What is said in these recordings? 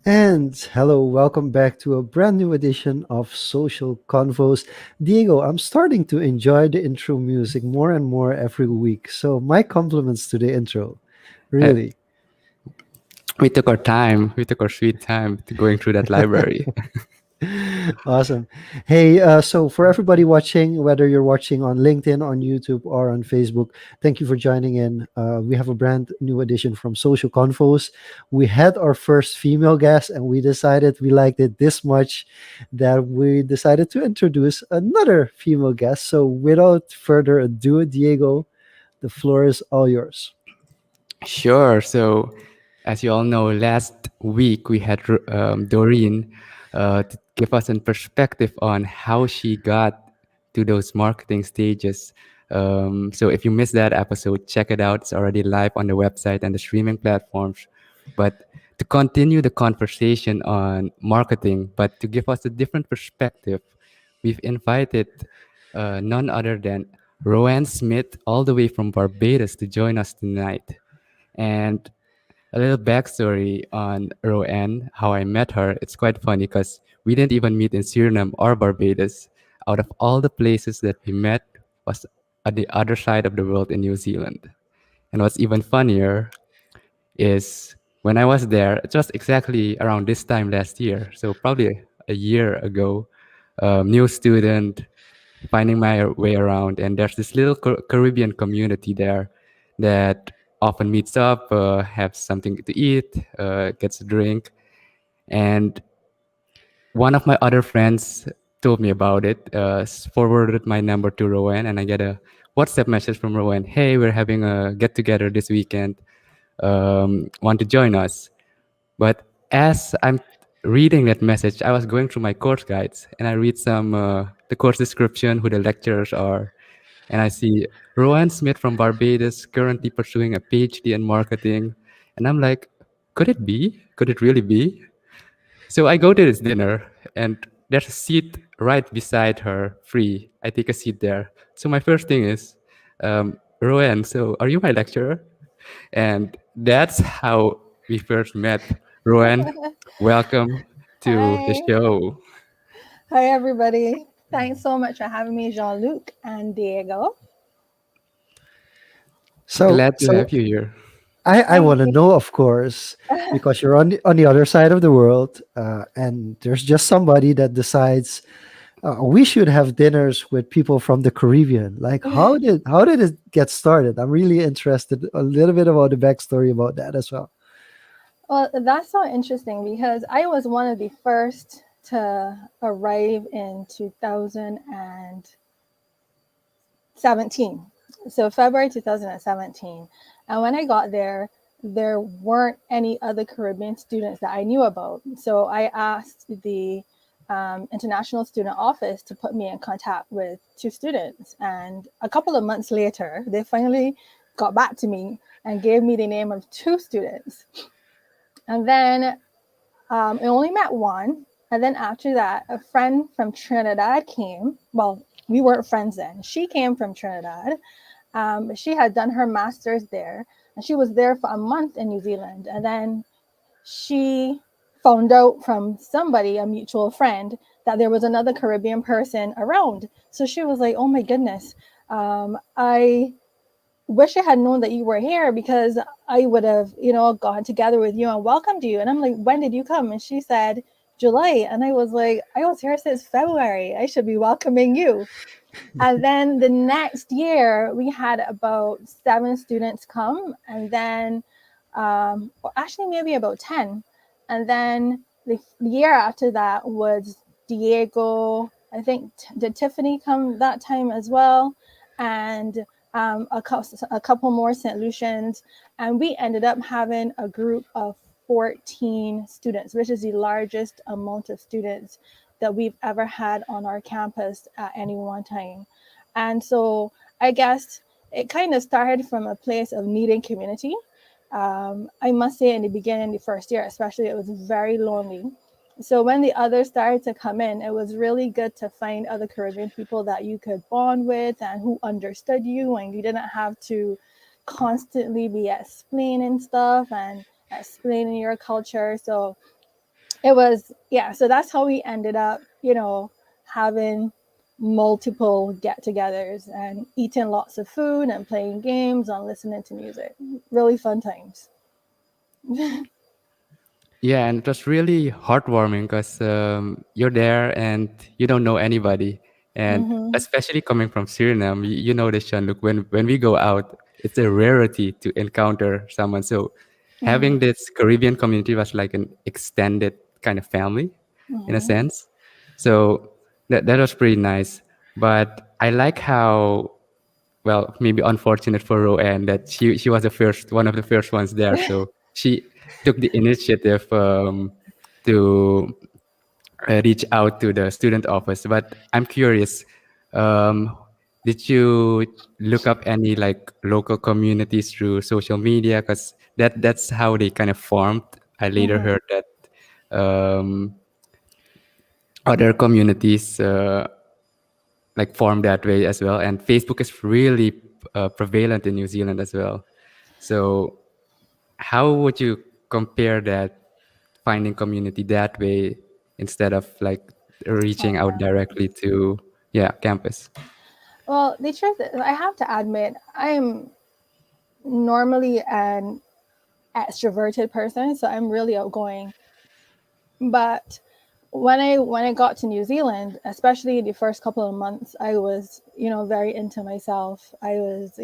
And hello, welcome back to a brand new edition of Social Confoes. Diego, I'm starting to enjoy the intro music more and more every week. So, my compliments to the intro. Uh, Really. we took our time. We took our sweet time to going through that library. Awesome. Hey, so for everybody watching, whether you're watching on LinkedIn, on YouTube, or on Facebook, thank you for joining in. We have a brand new edition from Social Confoes. We had our first female guest, and we decided we liked it this much that we decided to introduce another female guest. So without further ado, Diego, the floor is all yours. Sure. So, as you all know, last week we had Doreen to give us a perspective on how she got to those marketing stages. So, if you missed that episode, check it out. It's already live on the website and the streaming platforms. But to continue the conversation on marketing, but to give us a different perspective, we've invited none other than Roanne Smith, all the way from Barbados, to join us tonight. And a little backstory on Roanne, how I met her. It's quite funny because we didn't even meet in Suriname or Barbados. Out of all the places that we met was at the other side of the world in New Zealand. And what's even funnier is when I was there, it was exactly around this time last year. So probably a year ago, new student, finding my way around, and there's this little Caribbean community there that often meets up, have something to eat, gets a drink, and one of my other friends told me about it, forwarded my number to Rowan, and I get a WhatsApp message from Rowan. Hey, we're having a get together this weekend. Want to join us? But as I'm reading that message, I was going through my course guides and I read some the course description, who the lecturers are, and I see Rowan Smith from Barbados currently pursuing a PhD in marketing, and I'm like, could it be? Could it really be? So I go to this dinner, and there's a seat right beside her, free. I take a seat there. So my first thing is, Rowan, so are you my lecturer? And that's how we first met. Rowan, welcome to the Hi. show. Hi, everybody. Thanks so much for having me, Jean-Luc and Diego. So, Glad to so have you here. I Thank want to you. know, of course, because you're on the other side of the world, and there's just somebody that decides we should have dinners with people from the Caribbean. Like, how did it get started? I'm really interested a little bit about the backstory about that as well. Well, that's so interesting because I was one of the first to arrive in 2017. So February 2017. And when I got there weren't any other Caribbean students that I knew about. So I asked the international student office to put me in contact with two students. And a couple of months later, they finally got back to me and gave me the name of two students. And then I only met one. And then after that, a friend from Trinidad came. Well, we weren't friends then. She came from Trinidad. She had done her master's there, and she was there for a month in New Zealand. And then she found out from somebody, a mutual friend, that there was another Caribbean person around. So she was like, oh my goodness, I wish I had known that you were here because I would have, gone together with you and welcomed you. And I'm like, when did you come? And she said, July. And I was like, I was here since February. I should be welcoming you. And then the next year, we had about 7 students come, and then, or actually maybe about 10. And then the year after that was Diego. I think did Tiffany come that time as well, and a couple more St. Lucians, and we ended up having a group of 14 students, which is the largest amount of students that we've ever had on our campus at any one time. And so I guess it kind of started from a place of needing community. I must say, in the beginning, the first year especially, it was very lonely. So when the others started to come in, it was really good to find other Caribbean people that you could bond with and who understood you, and you didn't have to constantly be explaining stuff and explaining your culture. So it was, yeah, so that's how we ended up, having multiple get-togethers and eating lots of food and playing games and listening to music. Really fun times. Yeah, and it was really heartwarming because you're there and you don't know anybody. And Mm-hmm. especially coming from Suriname, you know this, Sean. Look, when we go out, it's a rarity to encounter someone. So Mm-hmm. having this Caribbean community was like an extended kind of family, in a Mm-hmm. sense. So that was pretty nice. But I like how, well, maybe unfortunate for Roanne that she was the first one of the first ones there. So she took the initiative to reach out to the student office. But I'm curious, um, did you look up any like local communities through social media? Because that's how they kind of formed. I later Mm-hmm. heard that other communities like form that way as well. And Facebook is really prevalent in New Zealand as well. So how would you compare that, finding community that way instead of like reaching Oh, out yeah. directly to, yeah, campus? Well, the truth is, I have to admit, I'm normally an extroverted person, so I'm really outgoing. But when I got to New Zealand, especially the first couple of months, I was, very into myself. I was,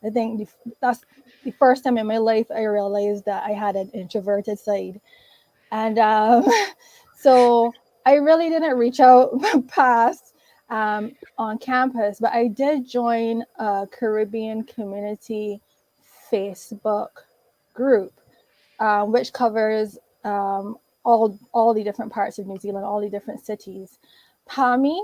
I think that's the first time in my life I realized that I had an introverted side. And so I really didn't reach out past on campus, but I did join a Caribbean community Facebook group, which covers all the different parts of New Zealand, all the different cities. Palmy,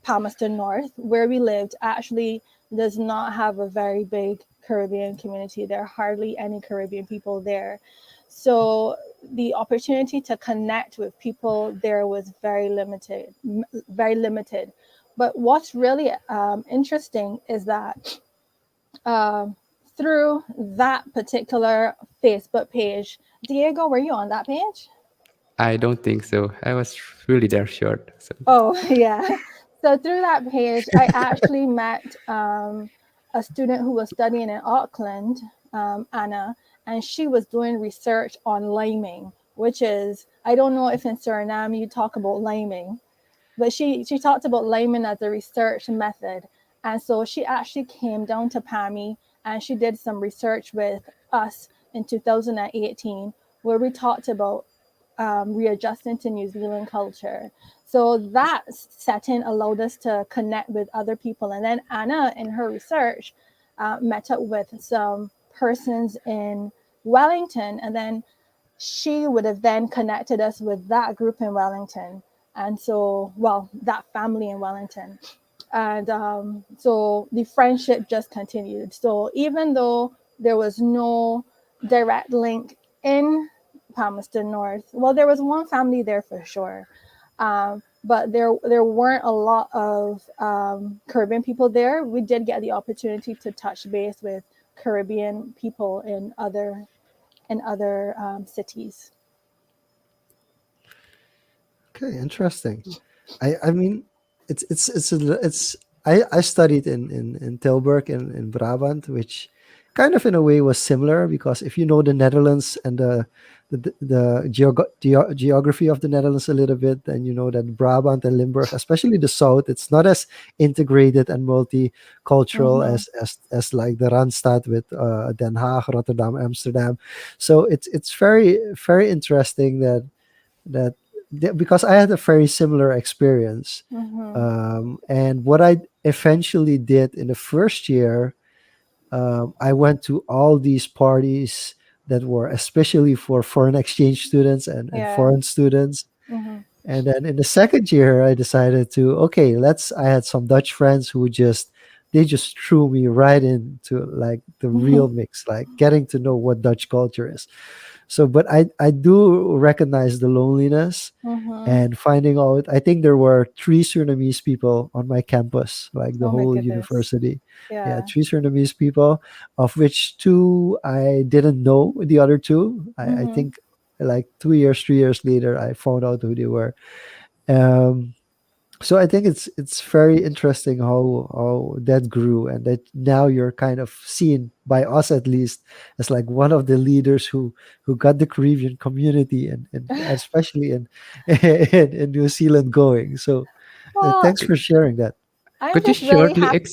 Palmerston North, where we lived, actually does not have a very big Caribbean community. There are hardly any Caribbean people there. So the opportunity to connect with people there was very limited, very limited. But what's really interesting is that um, through that particular Facebook page, Diego, were you on that page? I don't think so. I was really there short. So Oh, yeah. So through that page, I actually met a student who was studying in Auckland, Anna, and she was doing research on liming, which is, I don't know if in Suriname you talk about liming, but she talked about liming as a research method. And so she actually came down to PAMI and she did some research with us in 2018 where we talked about readjusting to New Zealand culture. So that setting allowed us to connect with other people. And then Anna, in her research, met up with some persons in Wellington, and then she would have then connected us with that group in Wellington. And so, well, that family in Wellington. And so the friendship just continued. So even though there was no direct link in Palmerston North, well, there was one family there for sure. But there weren't a lot of Caribbean people there. We did get the opportunity to touch base with Caribbean people in other cities. Okay, interesting. I mean, it's I studied in Tilburg in Brabant, which kind of in a way was similar because if you know the Netherlands and the geography of the Netherlands a little bit, then you know that Brabant and Limburg, especially the south, it's not as integrated and multicultural Mm-hmm. as like the Randstad with Den Haag, Rotterdam, Amsterdam. So it's very interesting that because I had a very similar experience. Mm-hmm. And what I eventually did in the first year, I went to all these parties that were especially for foreign exchange students and Yeah. foreign students. Mm-hmm. And then in the second year, I decided to, okay, I had some Dutch friends who just they just threw me right into like the real mix, like getting to know what Dutch culture is. So, but I do recognize the loneliness Mm-hmm. and finding out. I think there were three Surinamese people on my campus, like the Oh my whole goodness. university. Yeah, Yeah. three Surinamese people, of which two I didn't know. The other two, I Mm-hmm. think, like 2 years, 3 years later, I found out who they were. Um, so I think it's very interesting how that grew, and that now you're kind of seen by us at least as like one of the leaders who got the Caribbean community and especially in in New Zealand going. So Well, thanks for sharing that. I'm Could you just really shortly happy.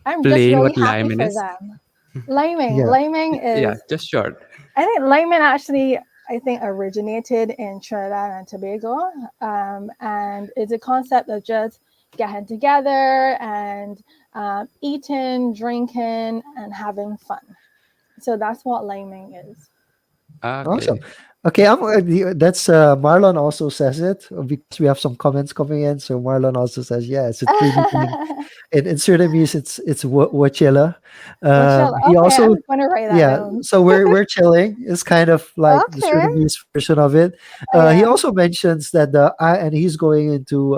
I'm just explain really what happy liming for is? them. Liming. Yeah. Liming Yeah, is, just short. I think liming actually, I think, originated in Trinidad and Tobago. And it's a concept of just getting together and eating, drinking, and having fun. So that's what liming is. Awesome. Okay. Okay, that's Marlon also says it because we have some comments coming in. So Marlon also says, yeah, it's a Trini thing. In Surinamese, it's wachilla. Well, chill. He Okay, also, I'm gonna write that yeah. down. So we're chilling. It's kind of like the Okay. Surinamese version of it. He Yeah. also mentions that the I and he's going into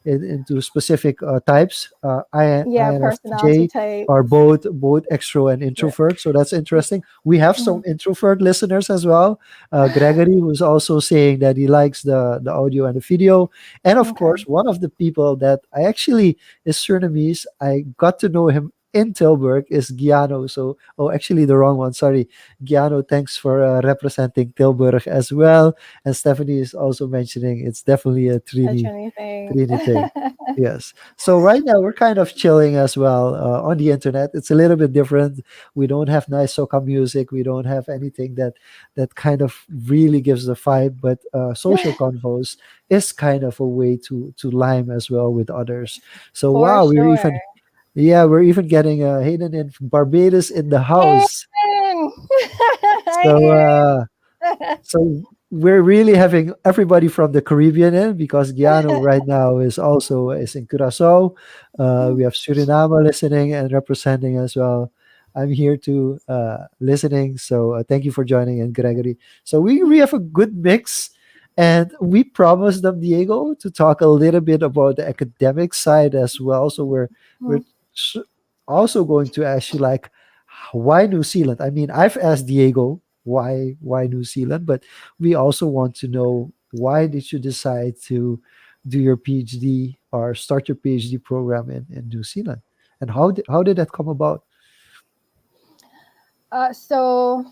into specific types. Yeah. Personality INFJ are types. both extro and Yeah. introvert. So that's interesting. We have some Mhm. introvert listeners as well. Gregory was also saying that he likes the audio and the video, and of Okay. course, one of the people that I actually is Surinamese. I got to know him in Tilburg is Giano. So, oh, actually, the wrong one. Sorry, Giano. Thanks for representing Tilburg as well. And Stephanie is also mentioning it's definitely a A Trini thing. Trini thing. Yes. So right now we're kind of chilling as well on the internet. It's a little bit different. We don't have nice soca music. We don't have anything that kind of really gives the vibe. But social convos is kind of a way to lime as well with others. So For wow, sure. we're even getting Hayden in Barbados in the Hey, house. hi, So Aaron. so we're really having everybody from the Caribbean in because Guyana right now is in Curacao. We have Suriname listening and representing as well. I'm here to listening. So thank you for joining in, Gregory. So we have a good mix, and we promised them Diego to talk a little bit about the academic side as well. So we're s- also going to ask you like why New Zealand. I mean, I've asked Diego why New Zealand, but we also want to know why did you decide to do your PhD or start your PhD program in New Zealand, and how did that come about? So,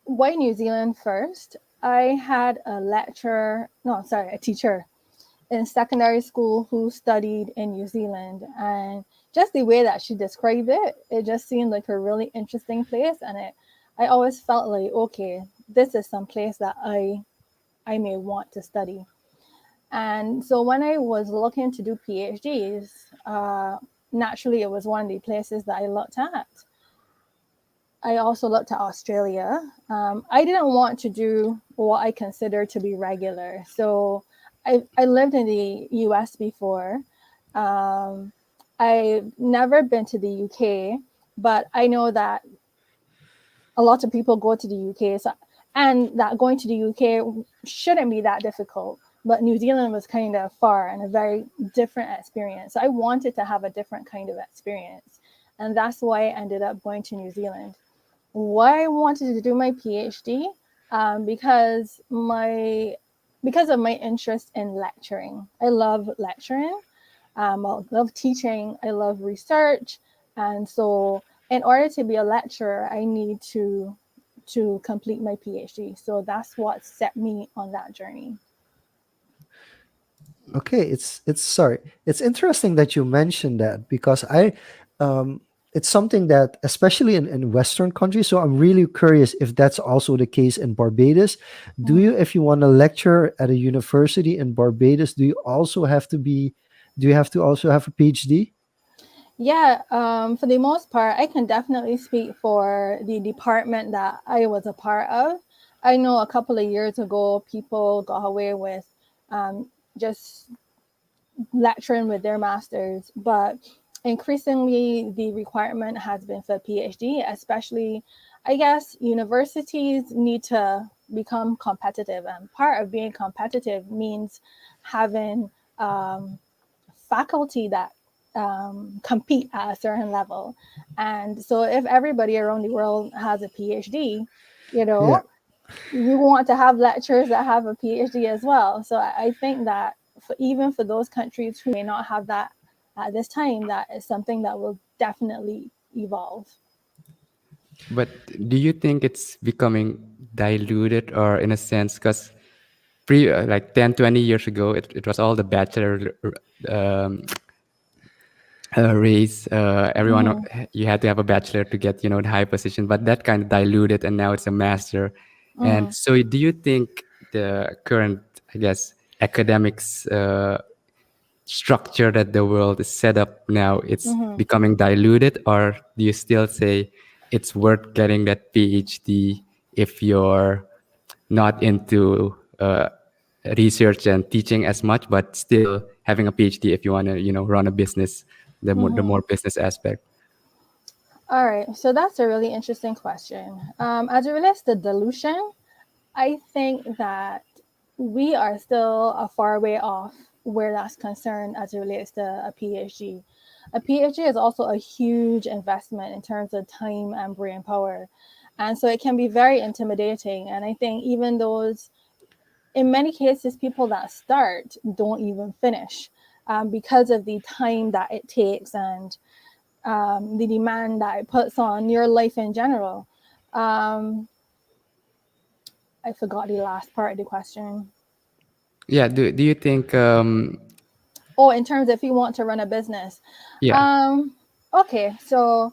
why New Zealand first? I had a lecturer, no, sorry, a teacher in secondary school who studied in New Zealand. And just the way that she described it, it just seemed like a really interesting place. And I always felt like, okay, this is some place that I may want to study. And so when I was looking to do PhDs, naturally it was one of the places that I looked at. I also looked at Australia. I didn't want to do what I consider to be regular. So I lived in the US before. Um, I've never been to the UK, but I know that a lot of people go to the UK. So, and that going to the UK shouldn't be that difficult. But New Zealand was kind of far and a very different experience. So I wanted to have a different kind of experience. And that's why I ended up going to New Zealand. Why I wanted to do my PhD, because because of my interest in lecturing. I love lecturing. I love teaching. I love research, and so in order to be a lecturer, I need to complete my PhD. So that's what set me on that journey. Okay, it's sorry. It's interesting that you mentioned that because um it's something that especially in Western countries, so I'm really curious if that's also the case in Barbados. Do Mm. you if you want to lecture at a university in Barbados, do you have to also have a PhD? Yeah, for the most part, I can definitely speak for the department that I was a part of. I know a couple of years ago, people got away with just lecturing with their masters, but increasingly the requirement has been for PhD, especially, I guess, universities need to become competitive. And part of being competitive means having faculty that compete at a certain level. And so if everybody around the world has a PhD, you Yeah. know, you want to have lecturers that have a PhD as well. So I think that for, even for those countries who may not have that at this time, that is something that will definitely evolve. But do you think it's becoming diluted, or in a sense, because like 10, 20 years ago, it was all the bachelor race. Everyone, Mm-hmm. you had to have a bachelor to get, the high position, but that kind of diluted, and now it's a master. Mm-hmm. And so, do you think the current, I guess, academics structure that the world is set up now, it's Mm-hmm. becoming diluted, or do you still say it's worth getting that PhD if you're not into research and teaching as much, but still having a PhD if you want to, run a business, the Mm-hmm. more business aspect? All right, so that's a really interesting question. As it relates to dilution, I think that we are still a far way off where that's concerned as it relates to a PhD. A PhD is also a huge investment in terms of time and brain power. And so it can be very intimidating. And I think even those, in many cases, people that start don't even finish because of the time that it takes and the demand that it puts on your life in general. Um, I forgot the last part of the question. Yeah. Do you think? Oh, in terms of if you want to run a business. Yeah. Um, okay, so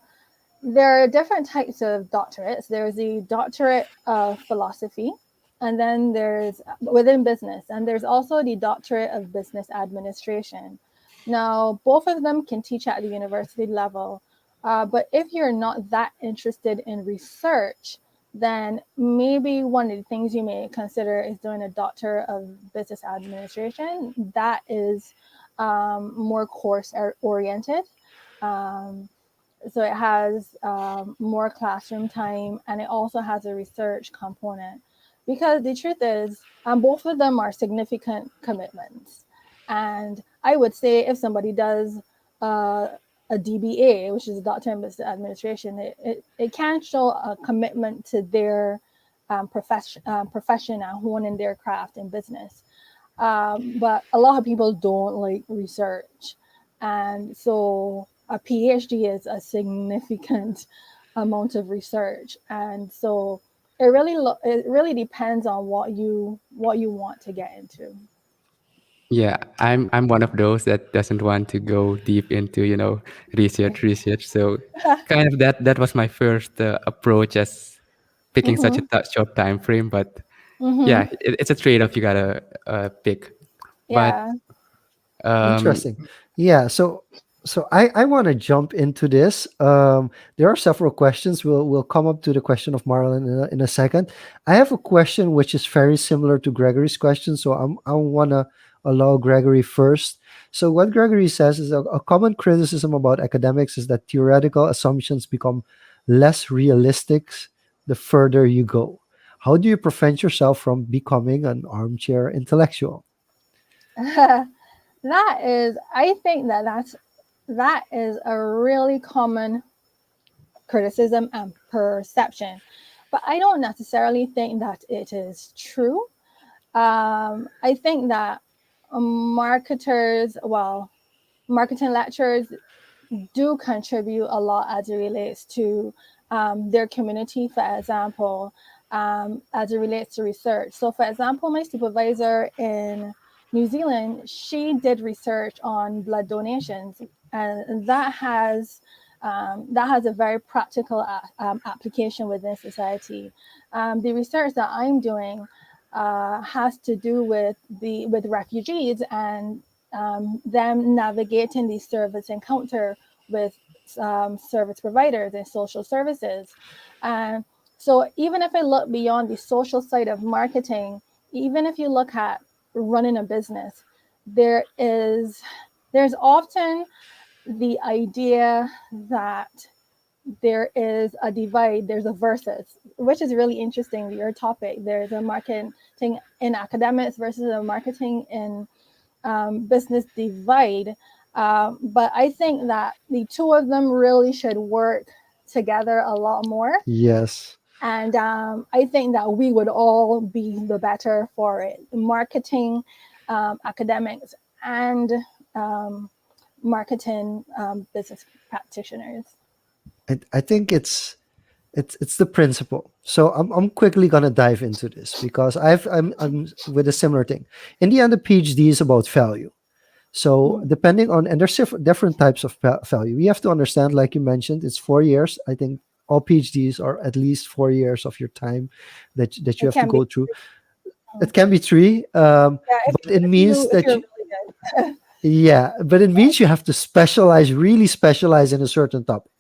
there are different types of doctorates. There's the doctorate of philosophy, and then there's within business, and there's also the doctorate of business administration. Now, both of them can teach at the university level, but if you're not that interested in research, then maybe one of the things you may consider is doing a doctor of business administration. That is more course oriented. Um, so it has more classroom time, and it also has a research component, because the truth is both of them are significant commitments. And I would say if somebody does uh, a DBA, which is a doctor in business administration, it can show a commitment to their profession and honing their craft in business. But a lot of people don't like research. And so a PhD is a significant amount of research. And so it really depends on what you want to get into. Yeah, I'm one of those that doesn't want to go deep into, research. So kind of that was my first approach, as picking such a Mm-hmm. short time frame. But Mm-hmm. yeah, it's a trade-off you gotta pick. But Yeah. um, Interesting. Yeah. So I want to jump into this. There are several questions. We'll come up to the question of Marlon in a second. I have a question which is very similar to Gregory's question. So I want to allow Gregory first. So what Gregory says is a common criticism about academics is that theoretical assumptions become less realistic the further you go. How do you prevent yourself from becoming an armchair intellectual? That is, I think that is a really common criticism and perception. But I don't necessarily think that it is true. I think that marketers, well, marketing lecturers do contribute a lot as it relates to their community, for example, as it relates to research. So, for example, my supervisor in New Zealand, she did research on blood donations, and that has a very practical application within society. The research that I'm doing has to do with refugees and them navigating the service encounter with service providers and social services. And so even if I look beyond the social side of marketing, even if you look at running a business, there is there's often the idea that there is a divide, there's a versus, which is really interesting. Your topic, there's a marketing in academics versus a marketing in business divide. But I think that the two of them really should work together a lot more. Yes. And I think that we would all be the better for it. Marketing, academics, and um, marketing business practitioners. I think it's the principle. So I'm quickly gonna dive into this because I'm with a similar thing. In the end, the PhD is about value. So Mm-hmm. depending on, and there's different types of value. We have to understand, like you mentioned, it's 4 years. I think all PhDs are at least 4 years of your time that you It have to can be. go through. It can be three, Yeah, but it means if that you're really good. yeah, but it means you have to specialize, really specialize in a certain topic.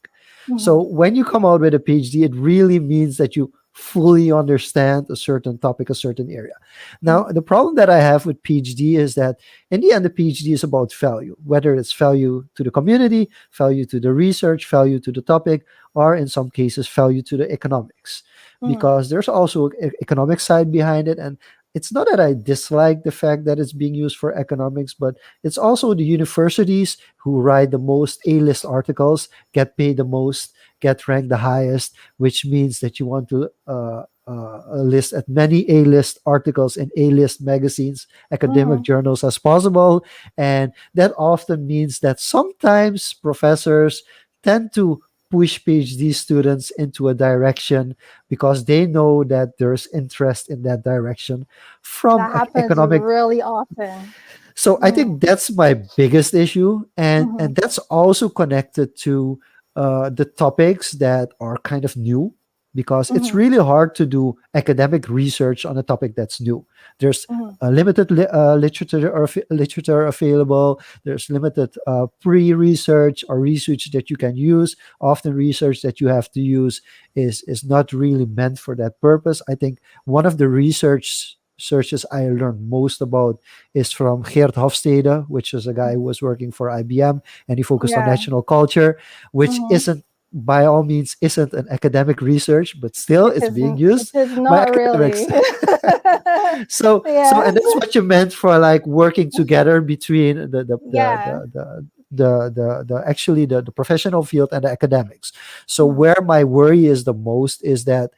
So Mm-hmm. when you come out with a PhD, it really means that you fully understand a certain topic, a certain area. Now, Mm-hmm. the problem that I have with PhD is that in the end, the PhD is about value, whether it's value to the community, value to the research, value to the topic, or in some cases, value to the economics. Mm-hmm. Because there's also an economic side behind it. And it's not that I dislike the fact that it's being used for economics, but it's also the universities who write the most A-list articles, get paid the most, get ranked the highest, which means that you want to list as many A-list articles in A-list magazines, academic Mm-hmm. journals as possible. And that often means that sometimes professors tend to push PhD students into a direction because they know that there's interest in that direction from That happens economic. really often. So I Mm-hmm. think that's my biggest issue, and Mm-hmm. and that's also connected to the topics that are kind of new, because it's Mm-hmm. really hard to do academic research on a topic that's new. There's Mm-hmm. limited literature available. There's limited pre-research or research that you can use. Often research that you have to use is not really meant for that purpose. I think one of the research searches I learned most about is from Geert Hofstede, which is a guy who was working for IBM, and he focused on Yeah. national culture, which Mm-hmm. isn't by all means isn't an academic research, but still it's being It used is by not academics. really. So and Yes. that's what you meant for like working together between Yeah. the actually the professional field and the academics. So Mm-hmm. where my worry is the most is that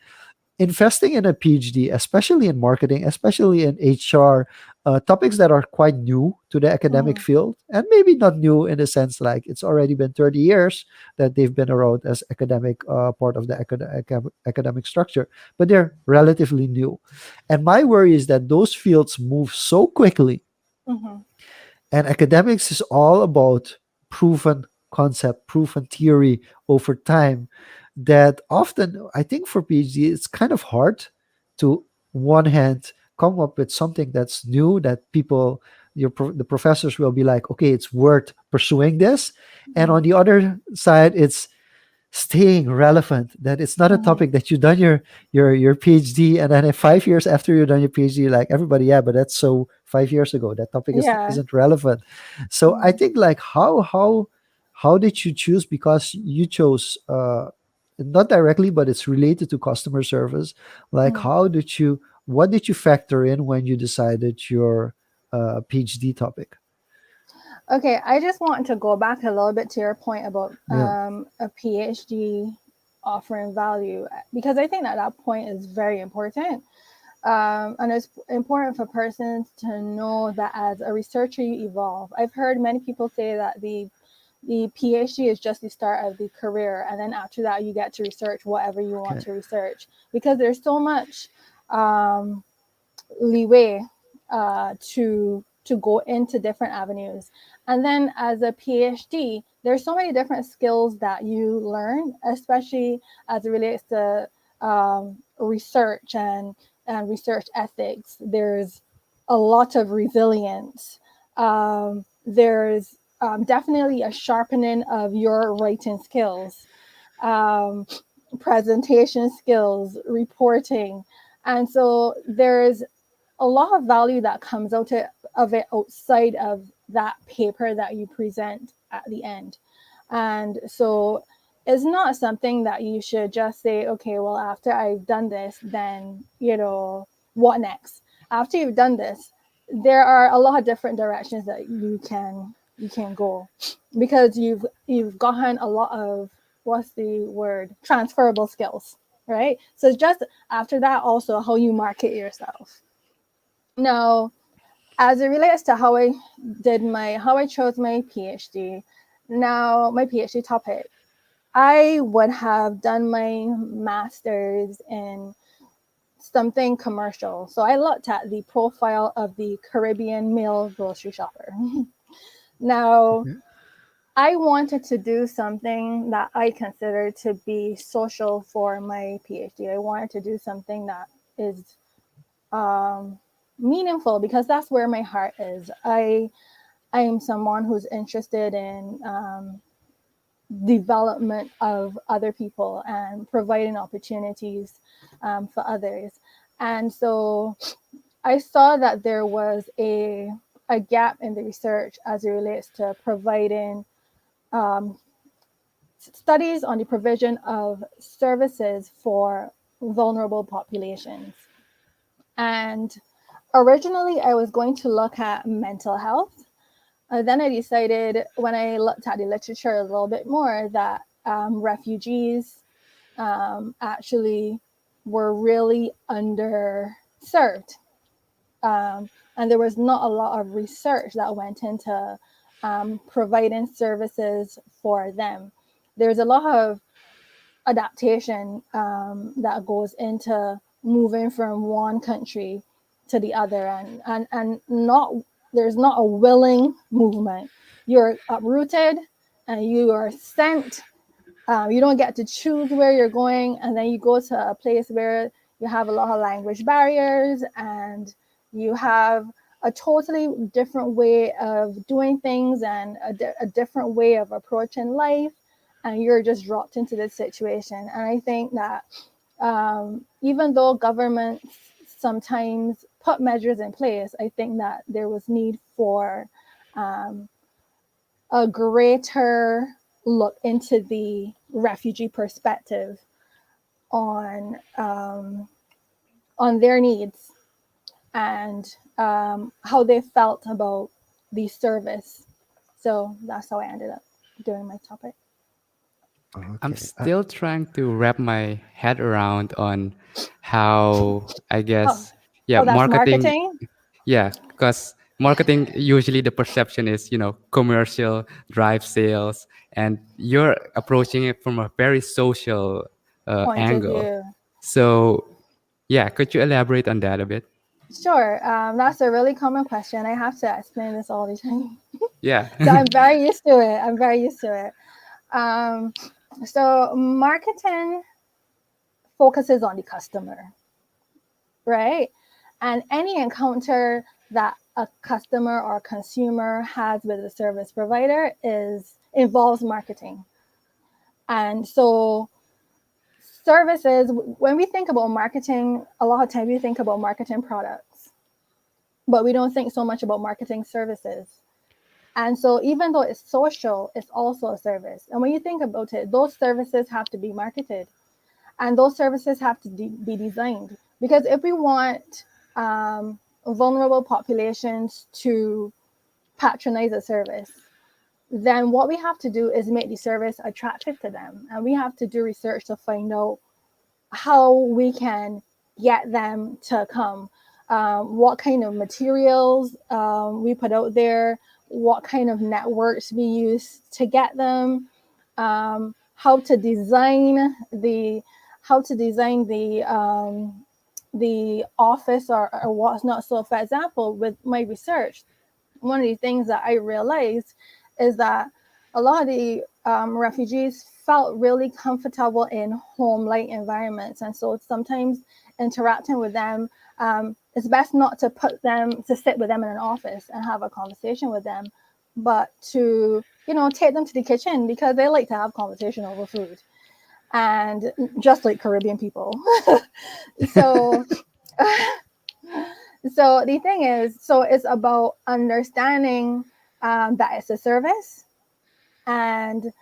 investing in a PhD, especially in marketing, especially in HR, topics that are quite new to the academic Mm-hmm. field, and maybe not new in the sense like it's already been 30 years that they've been around as academic part of the academic structure, but they're relatively new. And my worry is that those fields move so quickly, Mm-hmm. and academics is all about proven concept, proven theory over time, that often I think for PhD it's kind of hard to one hand come up with something that's new that people the professors will be like, okay, it's worth pursuing this. And on the other side, it's staying relevant, that it's not a Mm-hmm. topic that you've done your PhD, and then in 5 years after you've done your PhD, like everybody, yeah, but that's so 5 years ago, that topic Yeah. isn't relevant. So I Mm-hmm. think like how did you choose, because you chose not directly, but it's related to customer service, like Mm-hmm. how did you what did you factor in when you decided your PhD topic? Okay, I just want to go back a little bit to your point about Yeah. a PhD offering value, because I think that that point is very important. And it's important for persons to know that as a researcher you evolve. I've heard many people say that the PhD is just the start of the career, and then after that you get to research whatever you want Okay. to research, because there's so much um, leeway to go into different avenues. And then as a PhD, there's so many different skills that you learn, especially as it relates to research and research ethics. There's a lot of resilience. There's definitely a sharpening of your writing skills, um, presentation skills, reporting. And so there's a lot of value that comes out of it outside of that paper that you present at the end. And so it's not something that you should just say, okay, well, after I've done this, then, what next? After you've done this, there are a lot of different directions that you can go, because you've gotten a lot of, what's the word, transferable skills, right? So it's just after that also how you market yourself. Now, as it relates to how I chose my PhD. Now, my PhD topic, I would have done my master's in something commercial. So I looked at the profile of the Caribbean male grocery shopper. Now, Okay. I wanted to do something that I consider to be social for my PhD. I wanted to do something that is meaningful, because that's where my heart is. I am someone who's interested in development of other people and providing opportunities for others. And so I saw that there was a gap in the research as it relates to providing studies on the provision of services for vulnerable populations. And originally, I was going to look at mental health. Then I decided, when I looked at the literature a little bit more, that refugees actually were really underserved. And there was not a lot of research that went into providing services for them. There's a lot of adaptation that goes into moving from one country to the other, and not there's not a willing movement. You're uprooted and you are sent. You don't get to choose where you're going, and then you go to a place where you have a lot of language barriers, and you have a totally different way of doing things, and a different way of approaching life, and you're just dropped into this situation. And I think that even though governments sometimes put measures in place, I think that there was need for a greater look into the refugee perspective on their needs, and how they felt about the service. So that's how I ended up doing my topic. I'm Okay. still trying to wrap my head around on how, I Oh, guess, yeah, oh, that's marketing. marketing. Yeah, because marketing, usually the perception is, commercial, drive sales, and you're approaching it from a very social Point of angle. view. So, yeah, could you elaborate on that a bit? Sure, that's a really common question. I have to explain this all the time. Yeah. So I'm very used to it. I'm very used to it. Um, so marketing focuses on the customer, right? And any encounter that a customer or consumer has with a service provider involves marketing. And so services, when we think about marketing, a lot of times we think about marketing products, but we don't think so much about marketing services. And so even though it's social, it's also a service. And when you think about it, those services have to be marketed, and those services have to be designed. Because if we want vulnerable populations to patronize a service, then what we have to do is make the service attractive to them. And we have to do research to find out how we can get them to come, what kind of materials we put out there, what kind of networks we use to get them, how to design the office, or what's not. So, for example, with my research, one of the things that I realized is that a lot of the refugees felt really comfortable in home-like environments, and so sometimes interacting with them, it's best not to sit with them in an office and have a conversation with them, but to take them to the kitchen, because they like to have conversation over food, and just like Caribbean people. So so the thing is, so it's about understanding that it's a service, and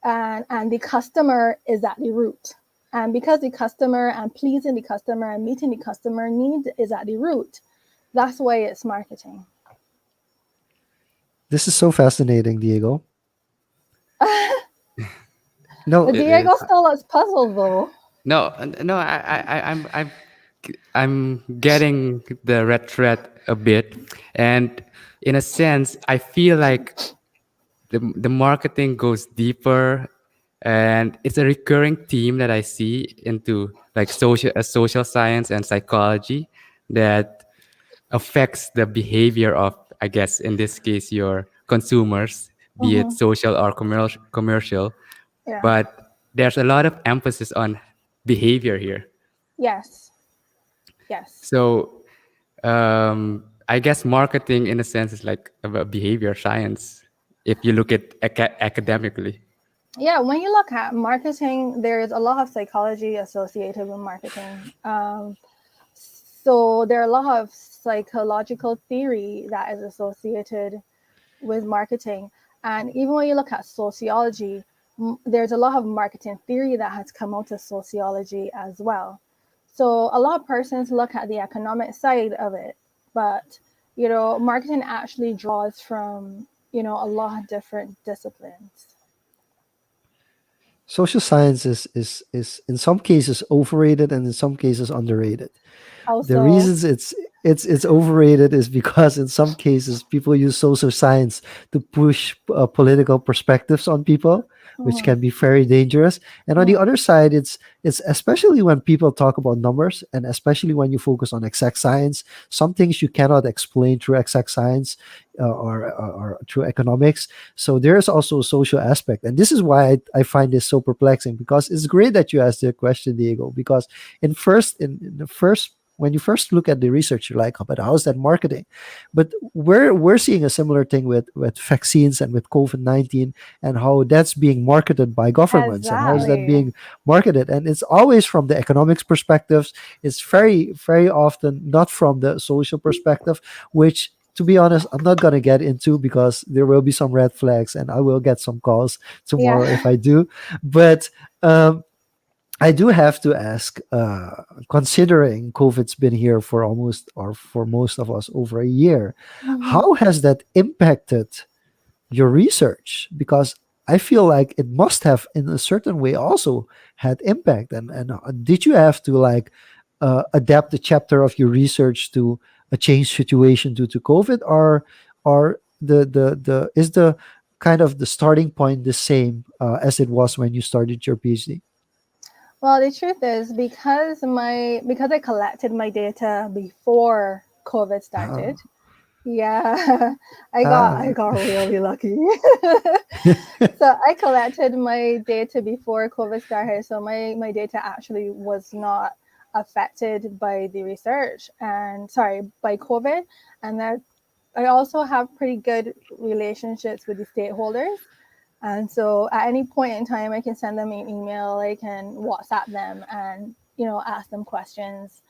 and the customer is at the root. And because the customer and pleasing the customer and meeting the customer need is at the root, that's why it's marketing. This is so fascinating, Diego. No, It is. Diego still looks puzzled though. No, no, I'm getting the red thread a bit, and in a sense, I feel like the marketing goes deeper, and it's a recurring theme that I see into like social science and psychology that affects the behavior of, I guess, in this case, your consumers, be it Mm-hmm. social or commercial. Yeah. But there's a lot of emphasis on behavior here. Yes. Yes. So I guess marketing, in a sense, is like a behavior science if you look at academically. Yeah, when you look at marketing, there's a lot of psychology associated with marketing. So there are a lot of psychological theory that is associated with marketing. And even when you look at sociology, there's a lot of marketing theory that has come out of sociology as well. So a lot of persons look at the economic side of it, but marketing actually draws from a lot of different disciplines. social science is in some cases overrated and in some cases underrated. The Also, reasons it's overrated is because in some cases people use social science to push political perspectives on people, which mhm, can be very dangerous. And on the mhm, other side, it's especially when people talk about numbers, and especially when you focus on exact science, some things you cannot explain through exact science, or through economics. So there's also a social aspect, and this is why I find this so perplexing, because it's great that you asked the question, Diego, because in the first when you first look at the research, you're like, oh, but how's that marketing? But we're seeing a similar thing with vaccines and with COVID-19, and how that's being marketed by governments, and how is that exactly. being marketed? And it's always from the economics perspectives. It's very often not from the social perspective, which, to be honest, I'm not going to get into, because there will be some red flags and I will get some calls tomorrow Yeah. if I do. But um, I do have to ask, considering COVID's been here for almost, or for most of us, over a year, Mhm. how has that impacted your research? Because I feel like it must have, in a certain way, also had impact. And did you have to, like, adapt a chapter of your research to a changed situation due to COVID, or the is the kind of the starting point the same as it was when you started your PhD? Well, the truth is, because I collected my data before COVID Ah, started. Yeah, I got really lucky. So I collected my data before COVID started, so my data actually was not affected by the research, and sorry, by COVID. And that I also have pretty good relationships with the stakeholders. And so at any point in time, I can send them an email, I can WhatsApp them, and ask them questions.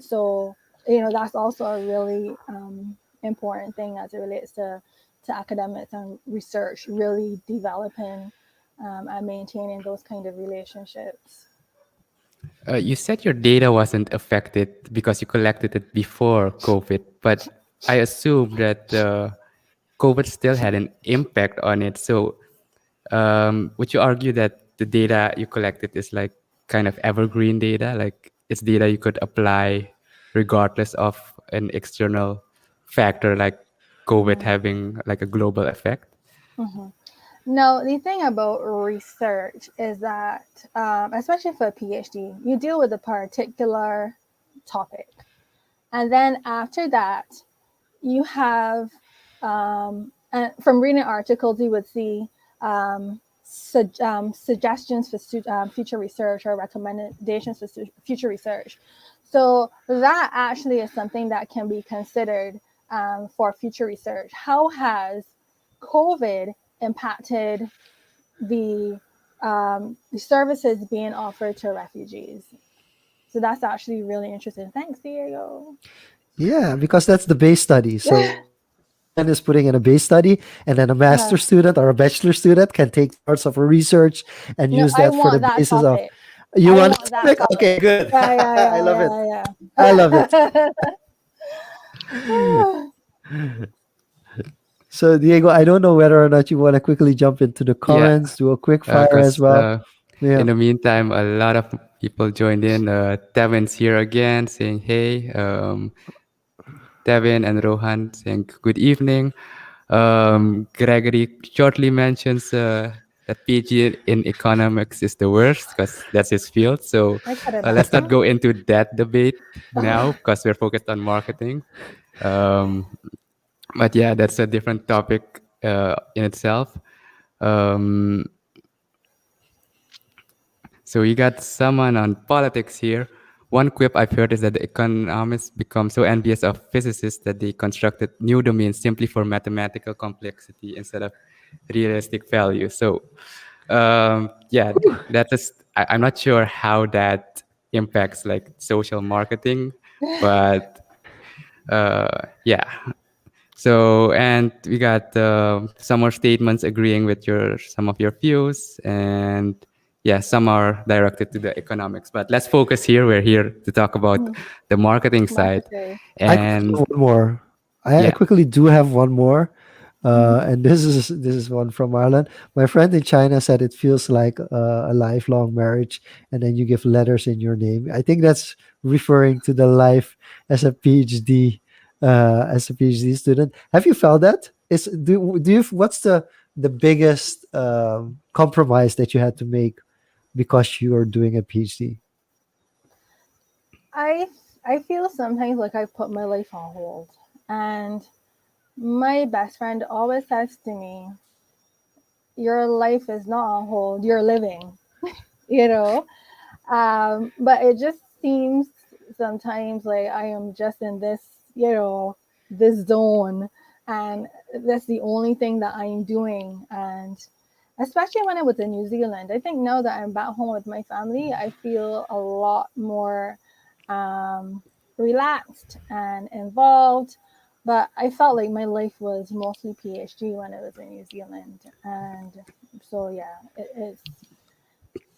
So that's also a really important thing as it relates to academics and research, really developing and maintaining those kind of relationships. You said your data wasn't affected because you collected it before COVID, but I assume that COVID still had an impact on it. So, would you argue that the data you collected is like kind of evergreen data, like it's data you could apply regardless of an external factor like COVID Mhm. having like a global effect? Mhm. No, the thing about research is that, especially for a PhD, you deal with a particular topic. And then after that, you have, and from reading articles, you would see suggestions for future research or recommendations for future research. So that actually is something that can be considered for future research. How has COVID impacted the services being offered to refugees? So that's actually really interesting. Thanks, Diego. yeah, because that's the base study. So Zealand is putting in a base study, and then a Uh, master student or a bachelor student can take parts of a research and no, use I that for the want that basis of. topic. You I want want a that topic? topic. Okay, good. Yeah, yeah, I love it. yeah, I love it. yeah, yeah. So, Diego, I don't know whether or not you want to quickly jump into the Yeah, comments, do a quick fire as because well. Yeah. in the meantime, a lot of people joined in. Tevin's here again saying hey. Tevin and Rohan saying good evening. Gregory shortly mentions that PG in economics is the worst because that's his field. So I could let's not imagine. go into that debate now because we're focused on marketing. Um, but yeah, that's a different topic in itself. Um, So we got someone on politics here. One quip I've heard is that the economists become so envious of physicists that they constructed new domains simply for mathematical complexity instead of realistic value. So, yeah, I'm not sure how that impacts like social marketing, but yeah, so, and we got some more statements agreeing with some of your views, and yeah, some are directed to the economics. But let's focus here. We're here to talk about Mm, the marketing side, marketing. I quickly and have one more. I yeah, quickly do have one more. Mhm. And this is one from Ireland. My friend in China said it feels like a lifelong marriage, and then you give letters in your name. I think that's referring to the life as a PhD student. Have you felt that? What's the biggest compromise that you had to make because you are doing a PhD? I I feel sometimes like I put my life on hold, and my best friend always says to me, "Your life is not on hold. You're living." You know, but it just seems sometimes like I am just in this, this zone, and that's the only thing that I'm doing. And especially when I was in New Zealand, I think now that I'm back home with my family, I feel a lot more um, relaxed and involved. But I felt like my life was mostly PhD when I was in New Zealand, and so yeah,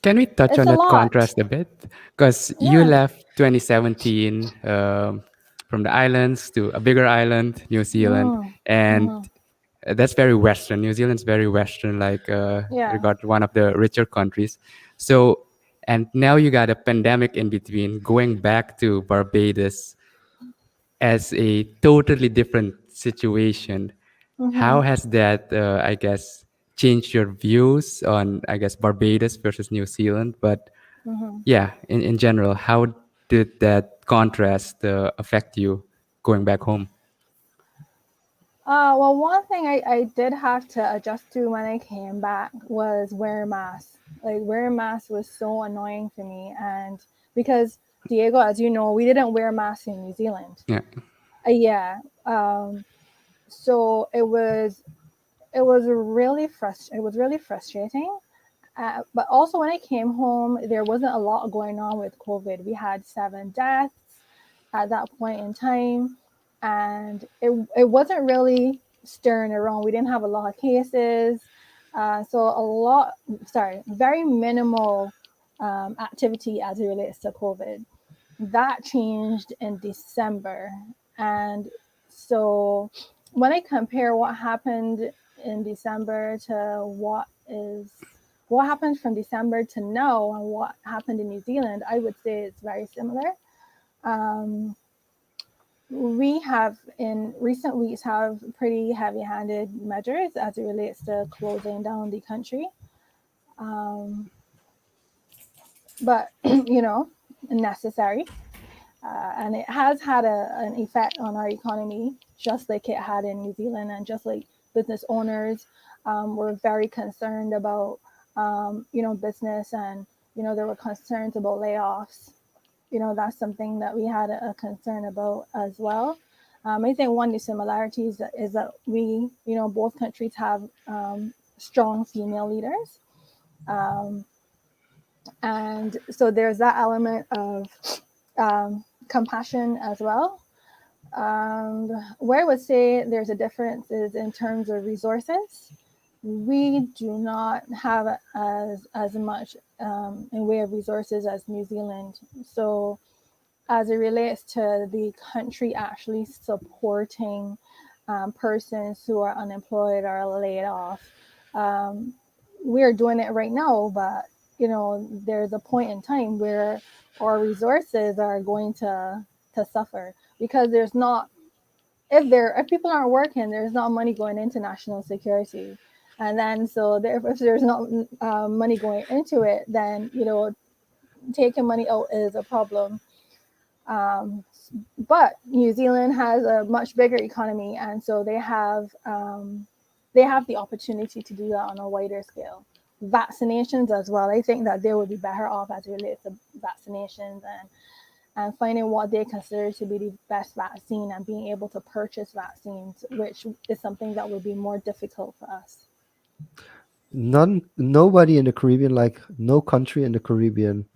can we touch it's on a that lot. contrast a bit? Because you Yeah. left 2017 from the islands to a bigger island, New Zealand, Mm, and hmm. that's very Western. New Zealand's very Western, like Yeah. regard to one of the richer countries. So, and now you got a pandemic in between, going back to Barbados as a totally different situation. Hmm. How has that, I guess, changed your views on, I guess, Barbados versus New Zealand? But Hmm. yeah, in general, how did that contrast affect you going back home? Well, one thing I did have to adjust to when I came back was wearing masks. Like wearing masks was so annoying for me, and because Diego, as you know, we didn't wear masks in New Zealand. Yeah. Yeah. So it was really frustrating. But also when I came home, there wasn't a lot going on with COVID. We had 7 deaths at that point in time, and it wasn't really stirring around. We didn't have a lot of cases, so very minimal activity as it relates to COVID. That changed in December, and so when I compare what happened in December to what happened from December to now and what happened in New Zealand, I would say it's very similar. Um, we have in recent weeks have pretty heavy-handed measures as it relates to closing down the country, um, but necessary, and it has had an effect on our economy, just like it had in New Zealand, and just like business owners were very concerned about business, and there were concerns about layoffs. That's something that we had a concern about as well. I think one of the similarities is that we, both countries have strong female leaders. Um, and so there's that element of compassion as well. Where I would say there's a difference is in terms of resources. We do not have as much in way of resources as New Zealand. So as it relates to the country actually supporting persons who are unemployed or laid off, um, we're doing it right now, but there's a point in time where our resources are going to suffer because there's not if people aren't working, there's not money going into national security, and then so therefore, if there's not money going into it, then taking money out is a problem. Um, but New Zealand has a much bigger economy, and so they have the opportunity to do that on a wider scale. Vaccinations as well. I think that they would be better off as it relates to vaccinations and finding what they consider to be the best vaccine and being able to purchase vaccines, which is something that would be more difficult for us. Nobody in the Caribbean, like no country in the Caribbean,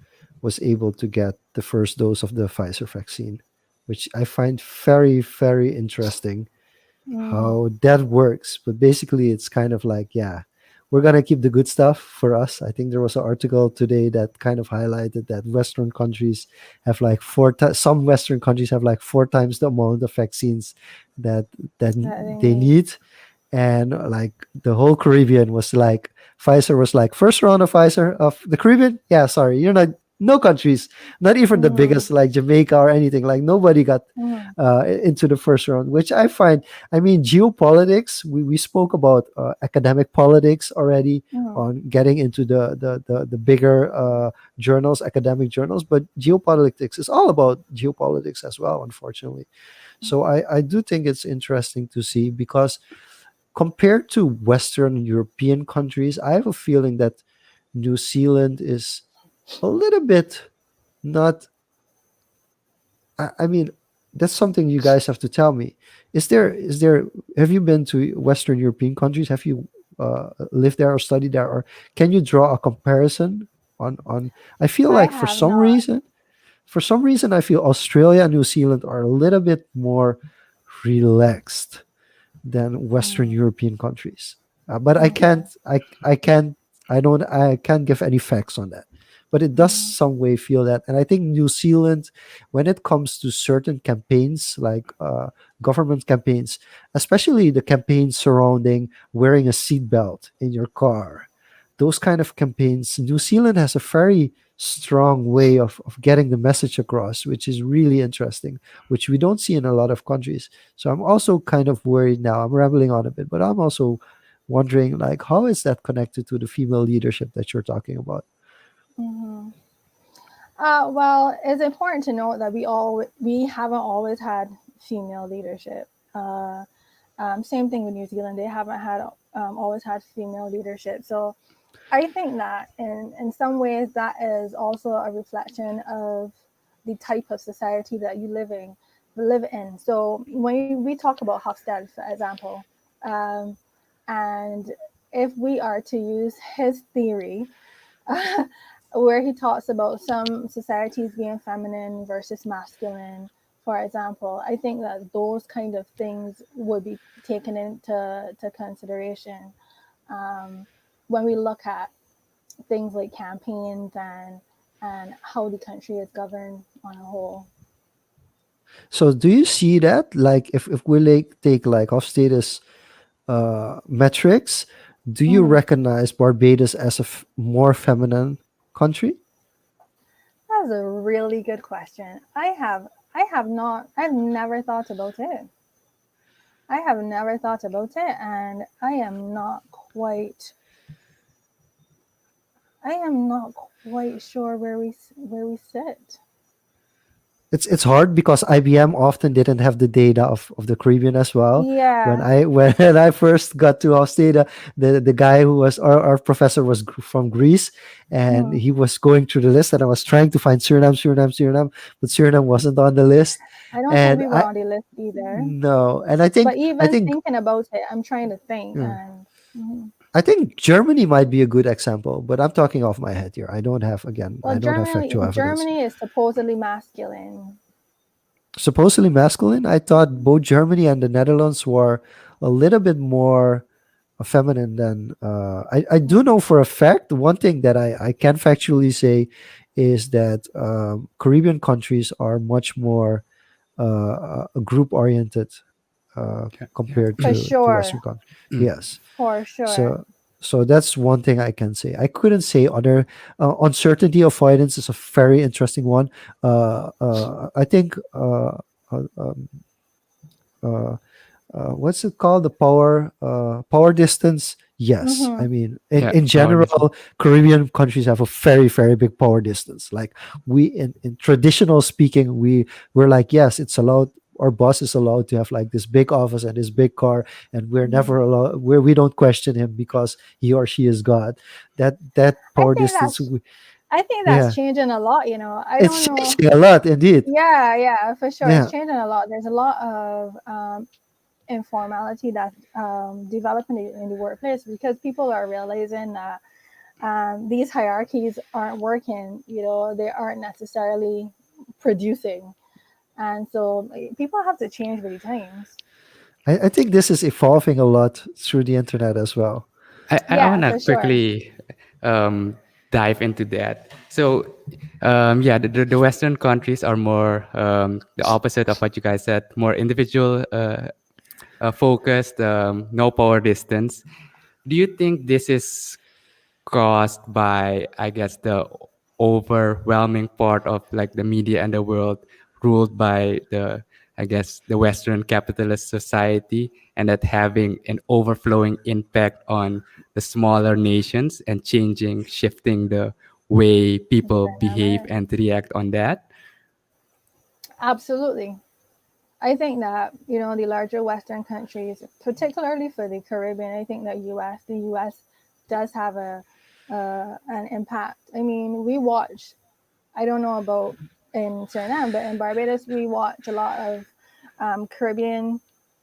was able to get the first dose of the Pfizer vaccine, which I find very, very interesting Mm, how that works. But basically, it's kind of like, yeah, we're gonna keep the good stuff for us. I think there was an article today that kind of highlighted that Western countries have like some Western countries have like four times the amount of vaccines that that that they they need. need, and like the whole Caribbean was like Pfizer was like first round of Pfizer of the Caribbean. Yeah, sorry, you're not. No countries, not even the Mm, biggest like Jamaica or anything. Like nobody got mm, into the first round, which I find. I mean, geopolitics. We spoke about academic politics already mm, on getting into the bigger journals, academic journals, but geopolitics is all about geopolitics as well, unfortunately. So I do think it's interesting to see because compared to Western European countries, I have a feeling that New Zealand is a little bit not. I mean, that's something you guys have to tell me. Is there? Have you been to Western European countries? Have you lived there or studied there, or can you draw a comparison on? I feel I like have not. for some reason, I feel Australia and New Zealand are a little bit more relaxed than Western Mm, European countries. But okay. I can't give any facts on that. But it does Mm, some way feel that. And I think New Zealand, when it comes to certain campaigns, like government campaigns, especially the campaigns surrounding wearing a seatbelt in your car, those kind of campaigns, New Zealand has a very strong way of getting the message across, which is really interesting, which we don't see in a lot of countries. So I'm also kind of worried now. I'm rambling on a bit, but I'm also wondering like how is that connected to the female leadership that you're talking about? mhm. Well, it's important to note that we haven't always had female leadership. Same thing with New Zealand; they haven't had always had female leadership. So I think that in some ways that is also a reflection of the type of society that you live in. So when we talk about Hofstede, for example, um, and if we are to use his theory, where he talks about some societies being feminine versus masculine, for example, I think that those kind of things would be taken into consideration um, when we look at things like campaigns and how the country is governed on a whole. So do you see that like if we like take like Hofstede's metrics, do you Mm, recognize Barbados as a more feminine country? that's a really good question. I've never thought about it. I have never thought about it, and I am not quite sure where we sit. It's hard because IBM often didn't have the data of the Caribbean as well. When Yeah, I when I first got to Hofstede, the guy who was our professor was from Greece, and mm, he was going through the list, and I was trying to find Suriname, but Suriname wasn't on the list, I don't think and we were I on the list either. no, and But I even think thinking about it, I'm trying to think, yeah. and mhm. I think Germany might be a good example, but I'm talking off my head here. I don't have Well, I don't have factual evidence. Germany is supposedly masculine. supposedly masculine. I thought both Germany and the Netherlands were a little bit more feminine than I do know for a fact. One thing that I can factually say is that Caribbean countries are much more group oriented Yeah, yeah. compared For to Western sure. countries. Mm. Yes. For sure. So so that's one thing I can say. I couldn't say other uncertainty avoidance is a very interesting one. I think uh, um, uh, what's it called, the power distance. Yes, I Mm-hmm. mean Yeah, in power distance. general Caribbean countries have a very big power distance. Like we in traditional speaking, we're like, yes, it's allowed, our boss is allowed to have like this big office and this big car, and we're Mm-hmm. never allowed, where we don't question him because he or she is god. That I power think distance, that's I think that's yeah, changing a lot, you know. I it's don't know. changing a lot indeed. Yeah, yeah, for sure. It's Yeah, changing a lot. There's a lot of informality that's developing in the workplace because people are realizing that these hierarchies aren't working. You know, they aren't necessarily producing, and so people have to change with the times. I think this is evolving a lot through the internet as well. I Yeah, want to for sure. quickly um, dive into that. So, yeah, the Western countries are more the opposite of what you guys said, more individual focused, no power distance. Do you think this is caused by, I guess, the overwhelming part of like the media and the world ruled by the, I guess, the Western capitalist society, and that having an overflowing impact on the smaller nations and changing, shifting the way The people behave dynamic. and react on that? Absolutely. I think that, you know, the larger Western countries, particularly for the Caribbean, I think that the U.S. does have a an impact. I mean, we watch. I don't know about in Suriname, but in Barbados, we watch a lot of Caribbean,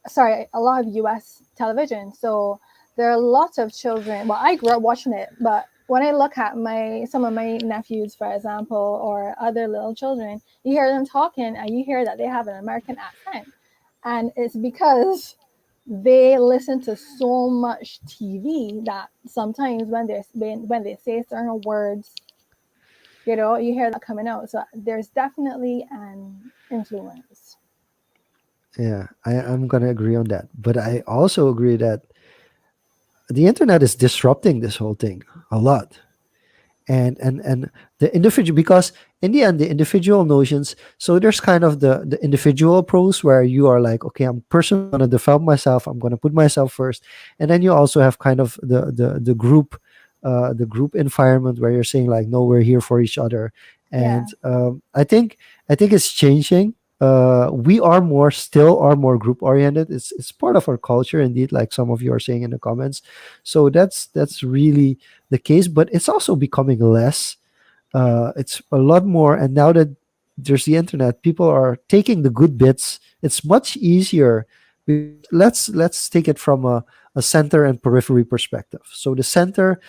sorry, a lot of U.S. television. So there are lots of children. Well, I grew up watching it, but when I look at my some of my nephews, for example, or other little children, you hear them talking, and you hear that they have an American accent, and it's because they listen to so much TV that sometimes when they say certain words, you know, you hear that coming out. So there's definitely an influence. Yeah, I'm gonna agree on that. But I also agree that the internet is disrupting this whole thing a lot. And the individual, because in the end the individual notions, so there's kind of the individual pros where you are like, okay, I'm personally gonna develop myself, I'm gonna put myself first. And then you also have kind of the group environment where you're saying like, no, we're here for each other. Yeah. And I think it's changing. We are more, still are more group oriented. It's part of our culture indeed, like some of you are saying in the comments. So that's really the case, but it's also becoming less. It's a lot more, and now that there's the internet, people are taking the good bits. It's much easier because let's take it from a center and periphery perspective. So the center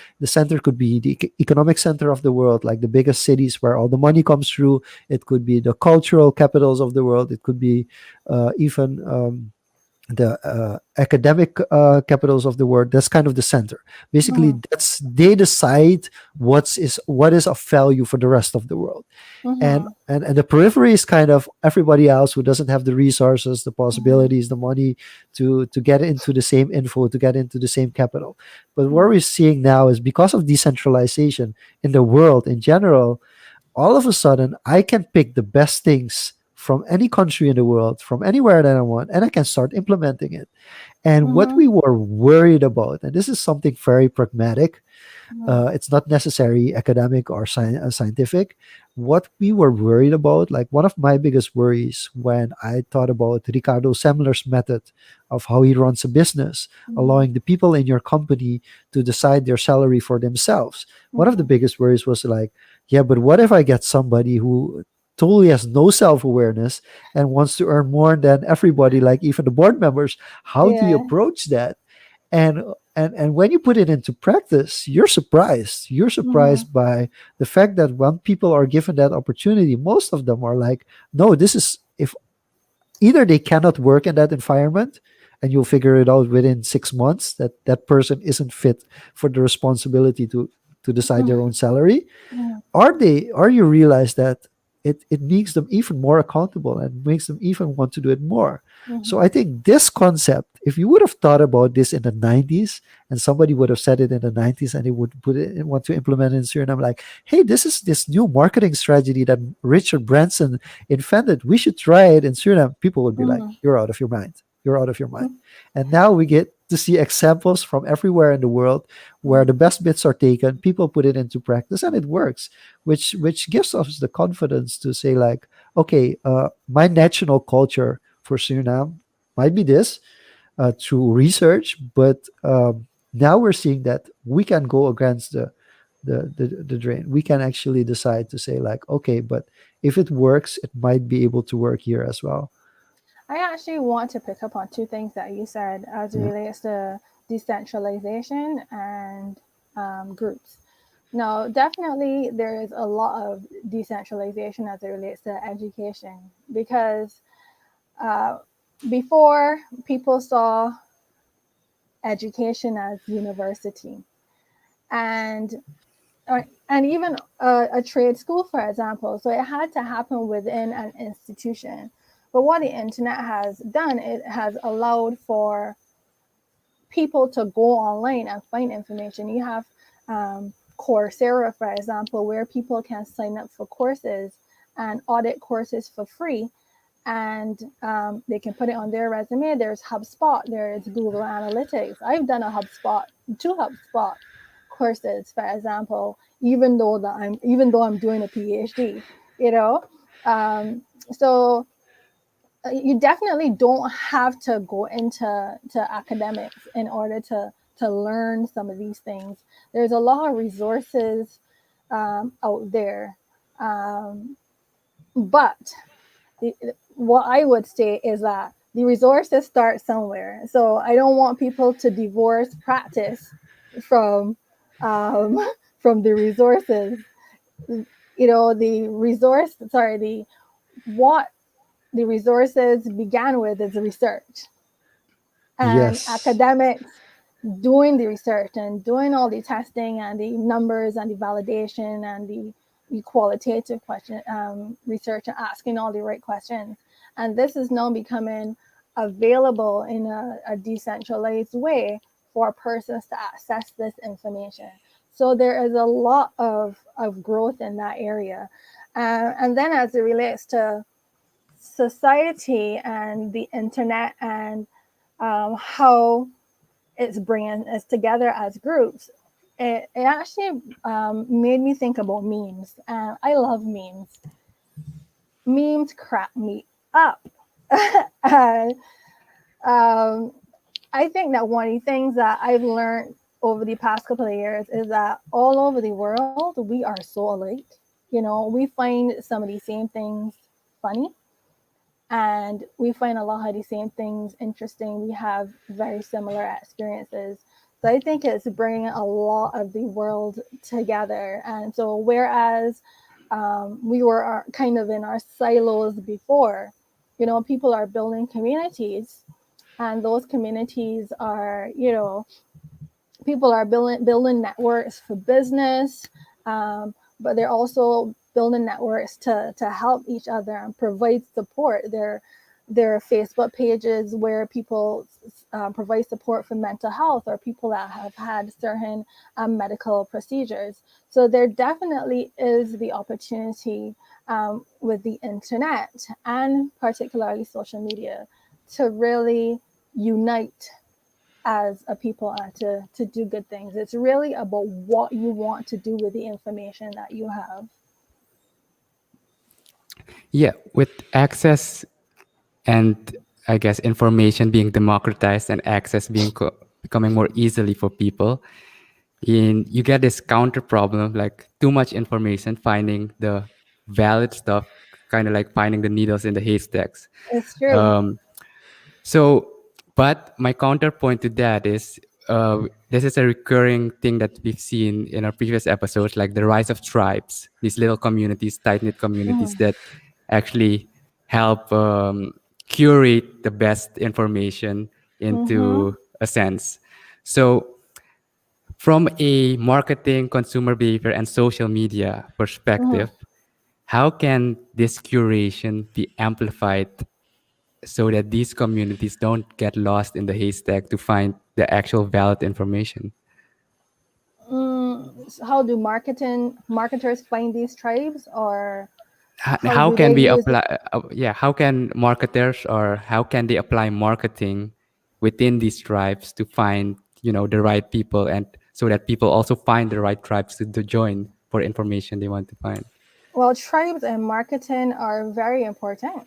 could be the economic center of the world, like the biggest cities where all the money comes through. It could be the cultural capitals of the world. It could be even the academic capitals of the world. That's kind of the center. Basically, Mm-hmm. that's, they decide what is of value for the rest of the world. and Mm-hmm. and the periphery is kind of everybody else who doesn't have the resources, the Mm-hmm. possibilities, the money to get into the same info, to get into the same capital. But what Mm-hmm. we're seeing now is, because of decentralization in the world in general, all of a sudden I can pick the best things from any country in the world, from anywhere that I want, and I can start implementing it. And what Mm-hmm. we were worried about, and this is something very pragmatic, Mm-hmm. it's not necessarily academic or scientific. What we were worried about, like one of my biggest worries when I thought about Ricardo Semler's method of how he runs a business, allowing the people in your company to decide their salary for themselves. One of the Mm-hmm. biggest worries was like, yeah, but what if I get somebody who totally has no self-awareness and wants to earn more than everybody, like even the board members? How do you Yeah. approach that? And when you put it into practice, you're Mm-hmm. surprised by the fact that when people are given that opportunity, most of them are like, no, this is, if either they cannot work in that environment, and you'll figure it out within 6 months that that person isn't fit for the responsibility to decide their own salary, Mhm. or you realize that it makes them even more accountable and makes them even want to do it more. So I Mhm. think this concept, if you would have thought about this in the 90s, and somebody would have said it in the 90s, and they would put it want to implement it in Suriname, like, hey, this is this new marketing strategy that Richard Branson invented, we should try it in Suriname, people would be like, Mhm. you're out of your mind, you're out of your mind. And now we get to see examples from everywhere in the world where Mhm. the best bits are taken, people put it into practice, and it works, which gives us the confidence to say, like, okay, my national culture for Suriname might be this, through research, but now we're seeing that we can go against the drain. We can actually decide to say, like, okay, but if it works, it might be able to work here as well. I actually want to pick up on two things that you said as it relates to decentralization and groups. No, definitely there is a lot of decentralization as it relates to education because uh, before people saw education as university and and even a trade school, for example. So it had to happen within an institution. But what the internet has done, it has allowed for people to go online and find information. You have Coursera, for example, where people can sign up for courses and audit courses for free. And they can put it on their resume. There's HubSpot, there's Google Analytics. I've done a HubSpot, two HubSpot courses, for example, even though I'm doing a PhD, you know. Um, so you definitely don't have to go into academics in order to learn some of these things. There's a lot of resources out there, um, but what I would say is that the resources start somewhere. So I don't want people to divorce practice from um, from the resources. You know, the what the resources began with is research and Yes. academics doing the research and doing all the testing and the numbers and the validation and the qualitative question research and asking all the right questions. And this is now becoming available in a decentralized way for persons to access this information. So there is a lot of growth in that area. And then as it relates to society and the internet and how it's bringing us together as groups, it actually made me think about memes. And I love memes. Memes crack me up. And um, I think that one of the things that I've learned over the past couple of years is that all over the world, we are so alike. You know, we find some of the same things funny, and we find a lot of the same things interesting. We have very similar experiences. So I think it's bringing a lot of the world together. And so, whereas we were kind of in our silos before, you know, people are building communities, and those communities are, you know, people are building networks for business, but they're also building networks to help each other and provide support. There are Facebook pages where people provide support for mental health or people that have had certain medical procedures. So there definitely is the opportunity with the internet and particularly social media to really unite as a people and to do good things. It's really about what you want to do with the information that you have. Yeah, with access and I guess information being democratized and access being becoming more easily for people, you get this counter problem, like too much information, finding the valid stuff, kind of like finding the needles in the haystacks. It's true. Um, so, but my counterpoint to that is this is a recurring thing that we've seen in our previous episodes, like the rise of tribes, these little communities, tight knit communities Mm, that actually help. curate the best information Mm-hmm. into a sense. So from a marketing, consumer behavior, and social media Mm-hmm. perspective, how can this curation be amplified so that these communities don't get lost in the haystack to find the actual valid information? How do marketers find these tribes, or how How do they can we use? apply, yeah, how can marketers, or how can they apply marketing within these tribes to find, the right people, and so that people also find the right tribes to join for information they want to find? Well, tribes and marketing are very important.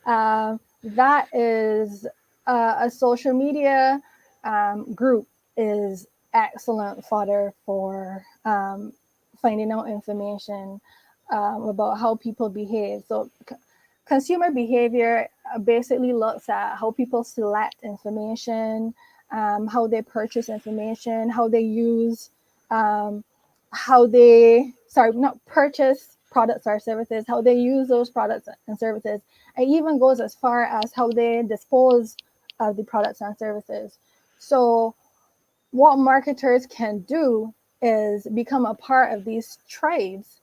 That is a social media group is excellent fodder for finding out information about how people behave. So, consumer behavior basically looks at how people select information, how they purchase information, how they use, um, how they, sorry, not purchase products or services, how they use those products and services. It even goes as far as how they dispose of the products and services. So, what marketers can do is become a part of these trades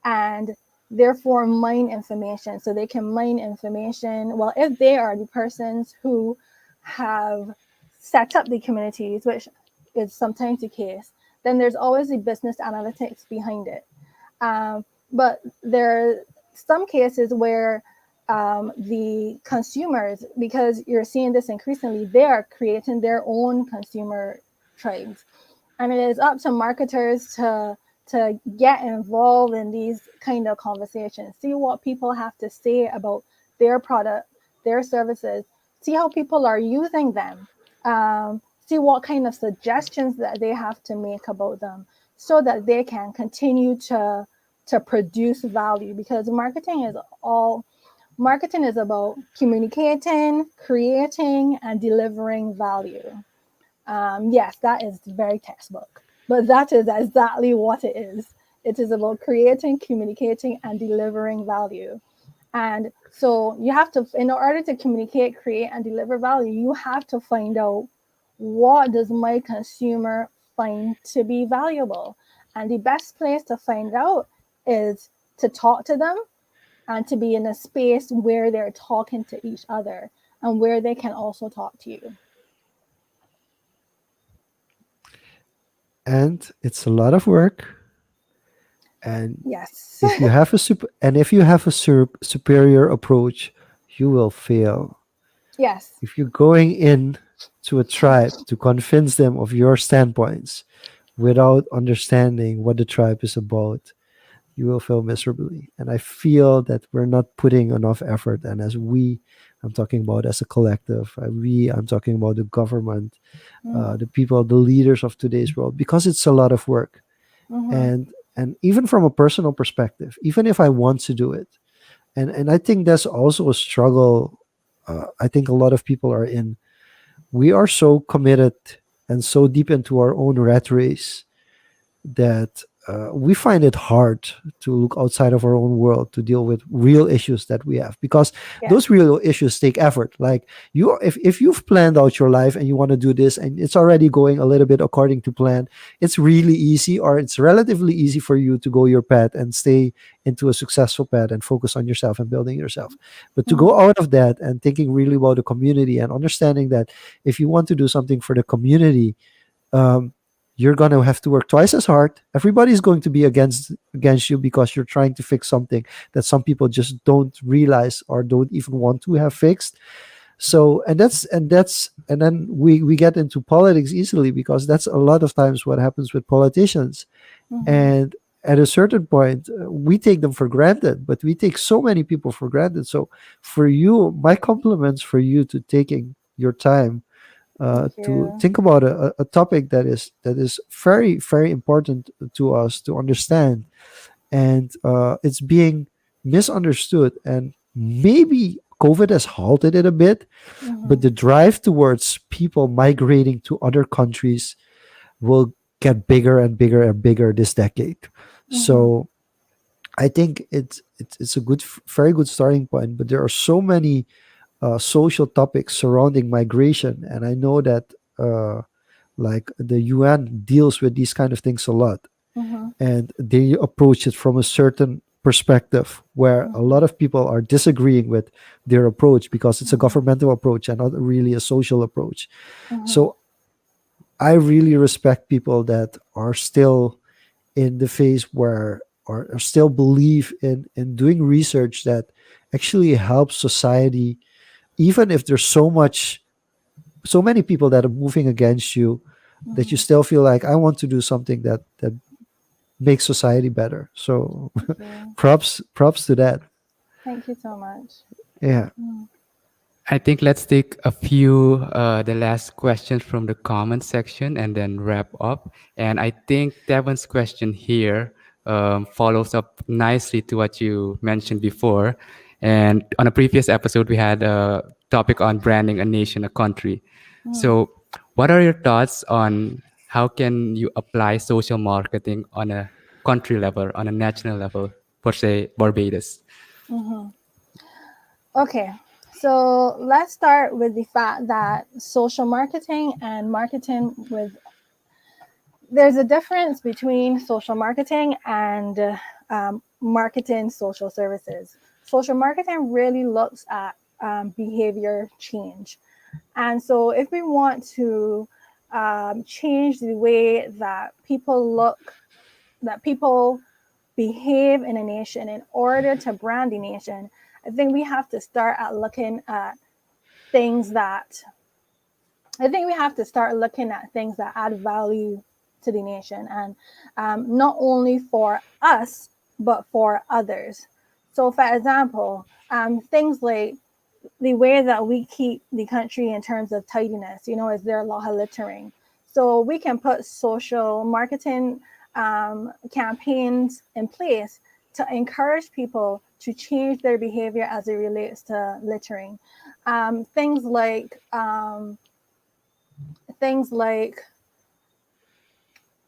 and therefore mine information. So they can mine information. Well, if they are the persons who have set up the communities, which is sometimes the case, then there's always the business analytics behind it. But there are some cases where the consumers, because you're seeing this increasingly, they are creating their own consumer trades, and it is up to marketers to get involved in these kind of conversations, see what people have to say about their product, their services, see how people are using them, see what kind of suggestions that they have to make about them, so that they can continue to produce value. Because marketing is about communicating, creating, and delivering value. Yes, that is very textbook, but that is exactly what it is. It is about creating, communicating, and delivering value. And so you have to, in order to communicate, create, and deliver value, you have to find out, what does my consumer find to be valuable? And the best place to find out is to talk to them and to be in a space where they're talking to each other and where they can also talk to you. And it's a lot of work. And Yes. if you have a superior approach, you will fail. Yes. If you're going in to a tribe to convince them of your standpoints without understanding what the tribe is about, you will fail miserably. And I feel that we're not putting enough effort. And as we, I'm talking about as a collective, I'm talking about the government, Mm-hmm. the people, the leaders of today's world, because it's a lot of work. Mm-hmm. And even from a personal perspective, even if I want to do it, and I think that's also a struggle. I think a lot of people are in. We are so committed and so deep into our own rat race that we find it hard to look outside of our own world to deal with real issues that we have, because Yes. those real issues take effort. Like, if you've planned out your life and you want to do this and it's already going a little bit according to plan, it's really easy, or it's relatively easy for you to go your path and stay into a successful path and focus on yourself and building yourself. But to Mm-hmm. go out of that and thinking really about the community and understanding that if you want to do something for the community, um, you're going to have to work twice as hard. Everybody's going to be against you because you're trying to fix something that some people just don't realize or don't even want to have fixed. So, and then we get into politics easily, because that's a lot of times what happens with politicians. Mm-hmm. And at a certain point, we take them for granted, but we take so many people for granted. So for you, my compliments for you to taking your time Thank to you. think about a topic that is very, very important to us to understand. And it's being misunderstood, and maybe COVID has halted it a bit, but Mm-hmm. the drive towards people migrating to other countries will get bigger and bigger and bigger this decade. Mm-hmm. So I think it's a very good starting point. But there are so many social topics surrounding migration, and I know that like the UN deals with these kind of things a lot, Mm-hmm. and they approach it from a certain perspective where a lot Mm-hmm. of people are disagreeing with their approach because it's a Mm-hmm. governmental approach and not really a social approach. Mm-hmm. So I really respect people that are still in the phase where or still believe in doing research that actually helps society, even if there's so many people that are moving against you, that you Mm-hmm. still feel like I want to do something that makes society better. So Thank you. props to that. Thank you so much. Yeah. Mm. I think let's take a few the last questions from the comment section and then wrap up. And I think Devin's question here follows up nicely to what you mentioned before. And on a previous episode, we had a topic on branding a nation, a country. Mm. So, what are your thoughts on how can you apply social marketing on a country level, on a national level, for say Barbados? Mm-hmm. Okay, so let's start with the fact that social marketing and marketing with there's a difference between social marketing and marketing social services. Social marketing really looks at behavior change. And so, if we want to change the way that people behave in a nation in order to brand the nation, I think we have to start at looking at things that I think we have to start looking at things that add value to the nation, and not only for us but for others. So, for example, things like the way that we keep the country in terms of tidiness, is there a lot of littering? So we can put social marketing campaigns in place to encourage people to change their behavior as it relates to littering. Things like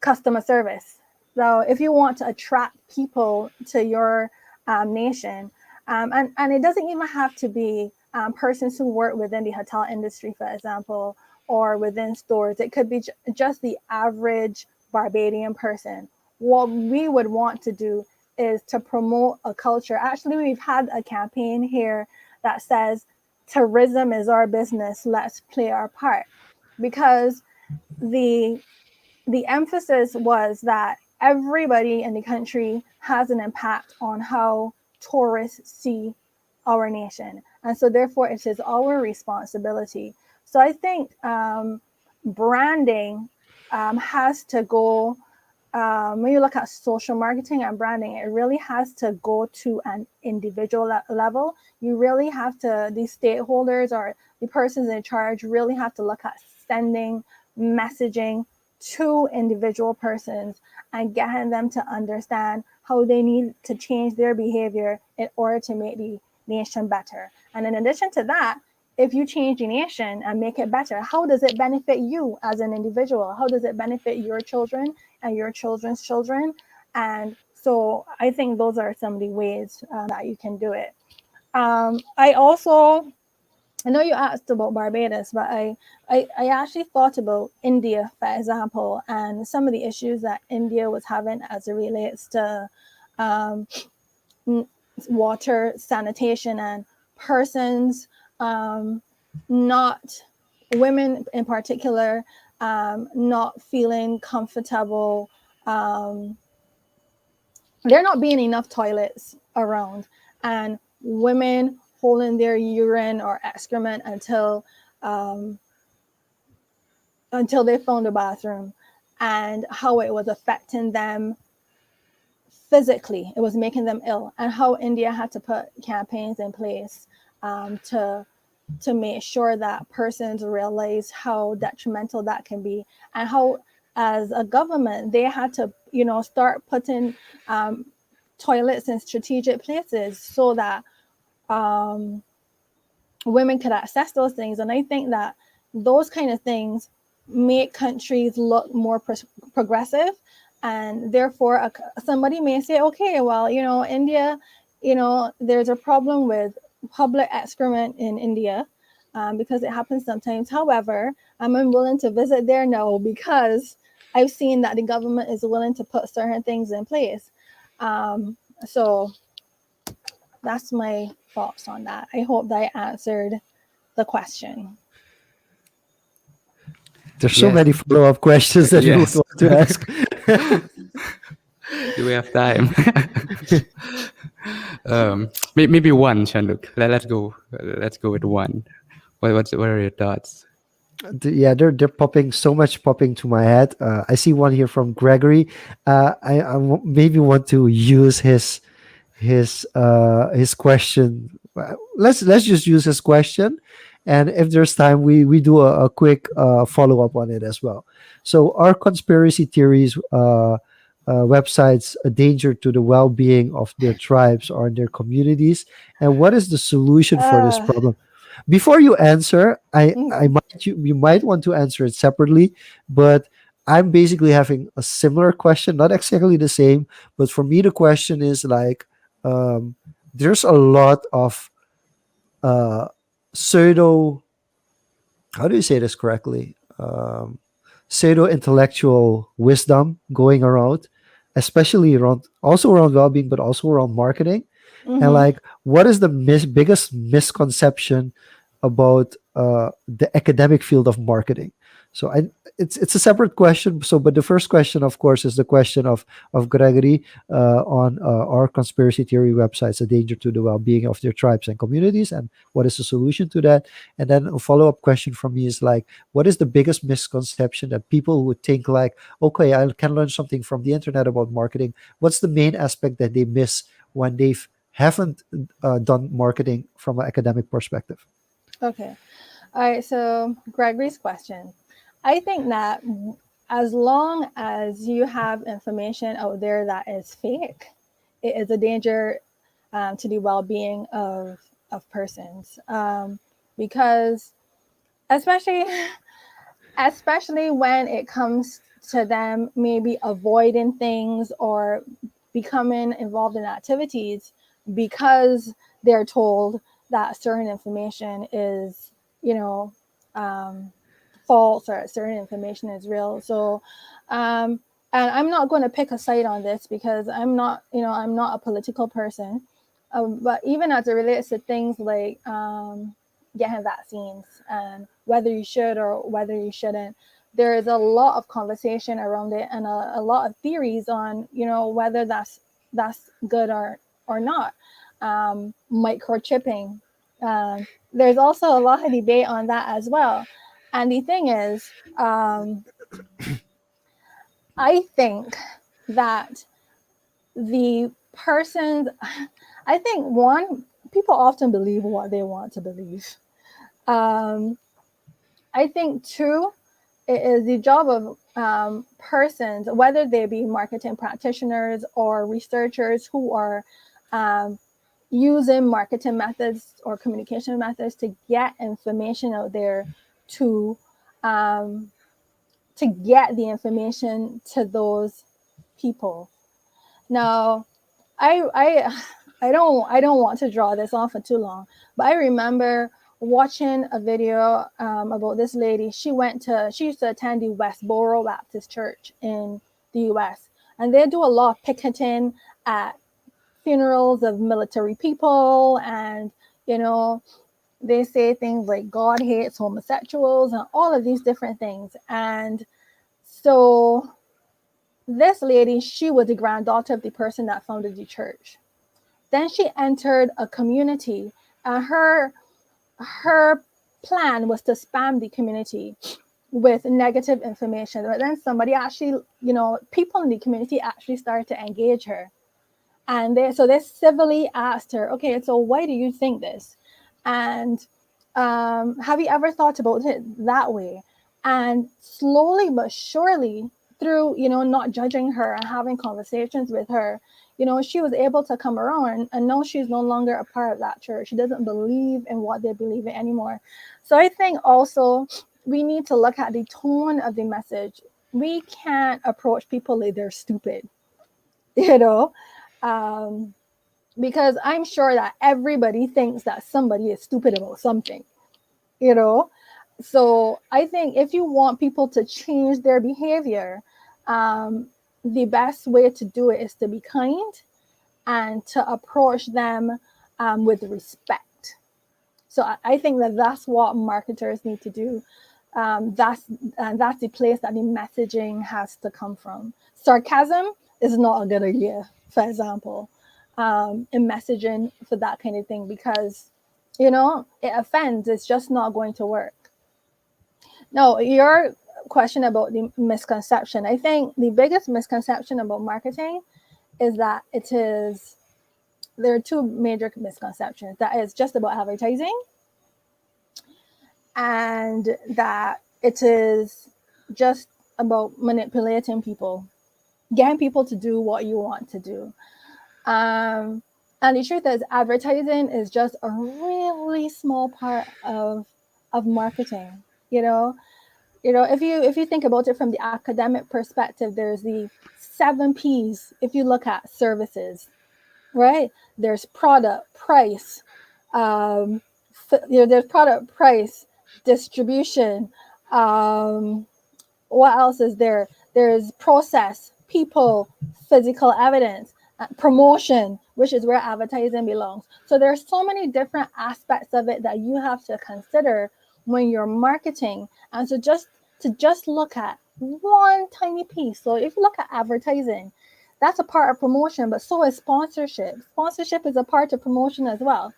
customer service. So if you want to attract people to your nation, and it doesn't even have to be persons who work within the hotel industry, for example, or within stores. It could be just the average Barbadian person. What we would want to do is to promote a culture. Actually, we've had a campaign here that says, tourism is our business, let's play our part. Because the the emphasis was that everybody in the country has an impact on how tourists see our nation. And so, therefore, it is our responsibility. So, I think branding has to go, when you look at social marketing and branding, it really has to go to an individual level. You really have to, the stakeholders or the persons in charge really have to look at sending messaging to individual persons and getting them to understand how they need to change their behavior in order to make the nation better. And in addition to that, if you change the nation and make it better, how does it benefit you as an individual? How does it benefit your children and your children's children? And so I think those are some of the ways that you can do it. I know you asked about Barbados, but I actually thought about India, for example, and some of the issues that India was having as it relates to um, water, sanitation, and persons not, women in particular, not feeling comfortable. Um, there not being enough toilets around, and women holding their urine or excrement um, until they found a bathroom, and how it was affecting them physically. It was making them ill, and how India had to put campaigns in place to make sure that persons realize how detrimental that can be, and how, as a government, they had to, start putting toilets in strategic places so that um, women could access those things. And I think that those kind of things make countries look more progressive, And therefore somebody may say, okay, well, India, there's a problem with public excrement in India, because it happens sometimes. However, I'm unwilling to visit there now because I've seen that the government is willing to put certain things in place. So that's my thoughts on that. I hope that I answered the question. There's so Yes. many follow-up questions that you would Yes. want to ask. Do we have time? Maybe one, Chanduk. Let's go. Let's go with one. What are your thoughts? Yeah, they're popping so much popping to my head. I see one here from Gregory. Maybe want to use his question. Let's just use his question, and if there's time, we do a quick follow up on it as well. So, are conspiracy theories websites a danger to the well-being of their tribes or their communities, and what is the solution for this uh, problem? Before you answer, I mhm. might you might want to answer it separately, but I'm basically having a similar question, not exactly the same, but for me the question is like, um, there's a lot of uh, pseudo, how do you say this correctly? Pseudo intellectual wisdom going around, especially around also around well-being, but also around marketing. And Mhm. like, what is the biggest misconception about the academic field of marketing? So it's a separate question. So, but the first question, of course, is the question of Gregory on our conspiracy theory websites a danger to the well-being of their tribes and communities, and what is the solution to that? And then a follow-up question from me is like, what is the biggest misconception that people would think like, okay, I can learn something from the internet about marketing? What's the main aspect that they miss when they haven't done marketing from an academic perspective? Okay. All right. So Gregory's question. I think that as long as you have information out there that is fake, it is a danger, to the well-being of persons, because especially especially when it comes to them maybe avoiding things or becoming involved in activities because they're told that certain information is, you know, um, false or certain information is real. So, and I'm not going to pick a side on this because I'm not a political person. But even as it relates to things like getting vaccines and whether you should or whether you shouldn't, there is a lot of conversation around it and a lot of theories on whether that's good or not. Microchipping. There's also a lot of debate on that as well. And the thing is, I think that the persons, I think one, people often believe what they want to believe. Um, I think two, it is the job of persons, whether they be marketing practitioners or researchers who are um, using marketing methods or communication methods to get information out there to um, to get the information to those people. Now, I I don't want to draw this on for too long, but I remember watching a video about this lady. She used to attend the Westboro Baptist Church in the U.S. and they do a lot of picketing at funerals of military people, and you know they say things like God hates homosexuals and all of these different things. And so this lady, she was the granddaughter of the person that founded the church. Then she entered a community, and her plan was to spam the community with negative information. But then somebody actually, people in the community actually started to engage her. And they civilly asked her, okay, so why do you think this? And have you ever thought about it that way? And slowly but surely, through not judging her and having conversations with her, she was able to come around, and now she's no longer a part of that church. She doesn't believe in what they believe in anymore. So I think also we need to look at the tone of the message. we can't approach people like they're stupid, you know, um, because I'm sure that everybody thinks that somebody is stupid about something, you know. So I think if you want people to change their behavior, um, the best way to do it is to be kind and to approach them with respect. So I think that that's what marketers need to do. That's the place that the messaging has to come from. Sarcasm is not a good idea, for example, in messaging for that kind of thing, because it offends. It's just not going to work. No, your question about the misconception. I think the biggest misconception about marketing is that there are two major misconceptions. That is just about advertising, and that it is just about manipulating people, getting people to do what you want to do. Um, and the truth is, advertising is just a really small part of marketing. You know, if you think about it from the academic perspective, there's the 7 P's. If you look at services, right? There's product, price, um, there's product, price, distribution. Um, what else is there? There's process, people, physical evidence, promotion, which is where advertising belongs. So there's so many different aspects of it that you have to consider when you're marketing. And so just look at one tiny piece. So if you look at advertising, that's a part of promotion, but so is sponsorship. Sponsorship is a part of promotion as well.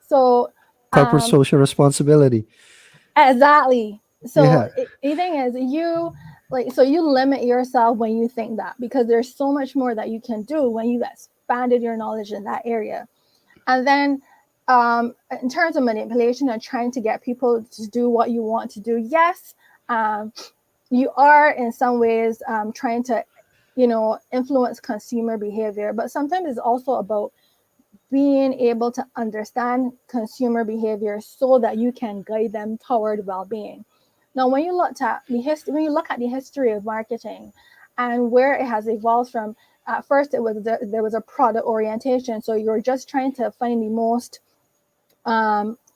So Corporate um, social responsibility. exactly. So Yeah. the thing is, so you limit yourself when you think that, because there's so much more that you can do when you expanded your knowledge in that area. And then in terms of manipulation and trying to get people to do what you want to do, yes, um, you are in some ways trying to influence consumer behavior, but sometimes it's also about being able to understand consumer behavior so that you can guide them toward well-being. Now, when you look at the history of marketing and where it has evolved from, at first there was a product orientation, so you're just trying to find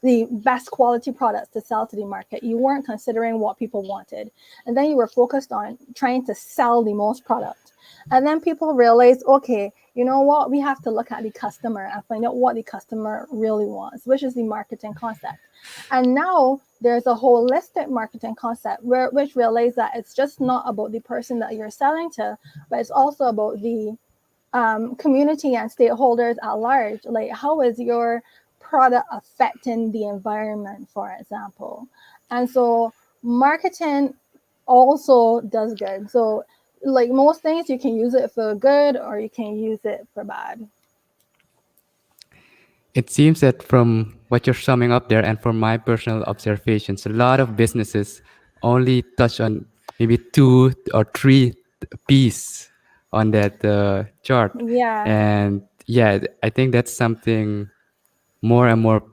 the best quality products to sell to the market. You weren't considering what people wanted. And then you were focused on trying to sell the most product. And then people realized, okay, you know what? We have to look at the customer and find out what the customer really wants, which is the marketing concept. And now there's a holistic marketing concept which realizes that it's just not about the person that you're selling to, but it's also about the community and stakeholders at large. Like, how is your product affecting the environment, for example? And so marketing also does good. So like most things, you can use it for good or you can use it for bad. It seems that from what you're summing up there and from my personal observations, a lot of businesses only touch on maybe 2 or 3 P's on that chart. Yeah, And yeah, I think that's something more and more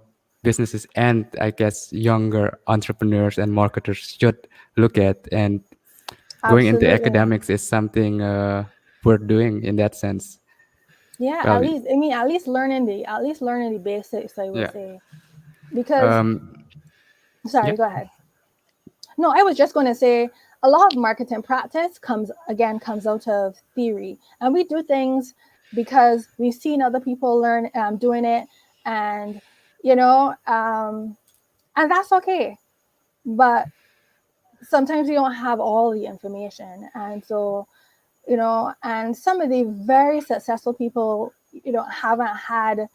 businesses and I guess younger entrepreneurs and marketers should look at. And going into absolutely. academics is something worth doing in that sense. Yeah, Well, at least learning the basics, I would yeah. say. Because Um, yeah. sorry, go ahead. No, I was just going to say a lot of marketing practice comes out of theory, and we do things because we've seen other people learn doing it, and you know, and that's okay. But sometimes we don't have all the information, and so and some of the very successful people, haven't had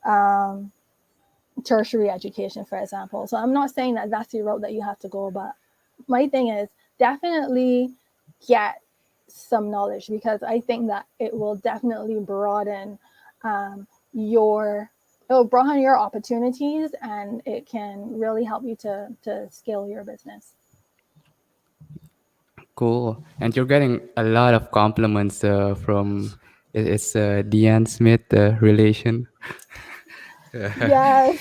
um, tertiary education, for example. So I'm not saying that that's the route that you have to go, but my thing is definitely get some knowledge, because I think that it will definitely um, your broaden your opportunities, and it can really help you to scale your business. Cool. And you're getting a lot of compliments from it's Deanne Smith relation. Yes.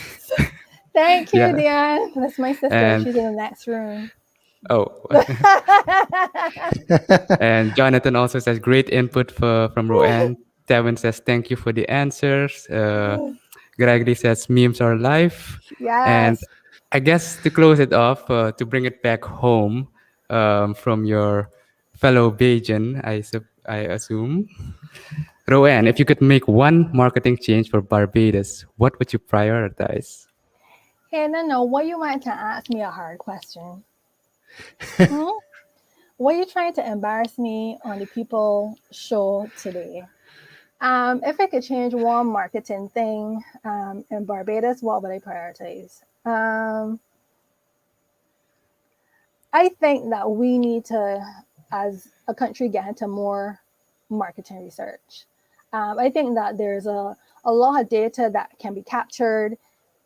Thank you, Yeah. Diane. That's my sister. And She's in the next room. Oh, and Jonathan also says great input from Roanne. Tevin says thank you for the answers. Gregory says memes are life. And Yes. I guess to close it off, to bring it back home from your fellow Bajan, I assume. Roanne, if you could make one marketing change for Barbados, what would you prioritize? Hey, no, why you want to ask me a hard question? Hmm? Why you trying to embarrass me on the people show today? If I could change one marketing thing in Barbados, what would I prioritize? I think that we need to, as a country, get into more marketing research. I think that there's a lot of data that can be captured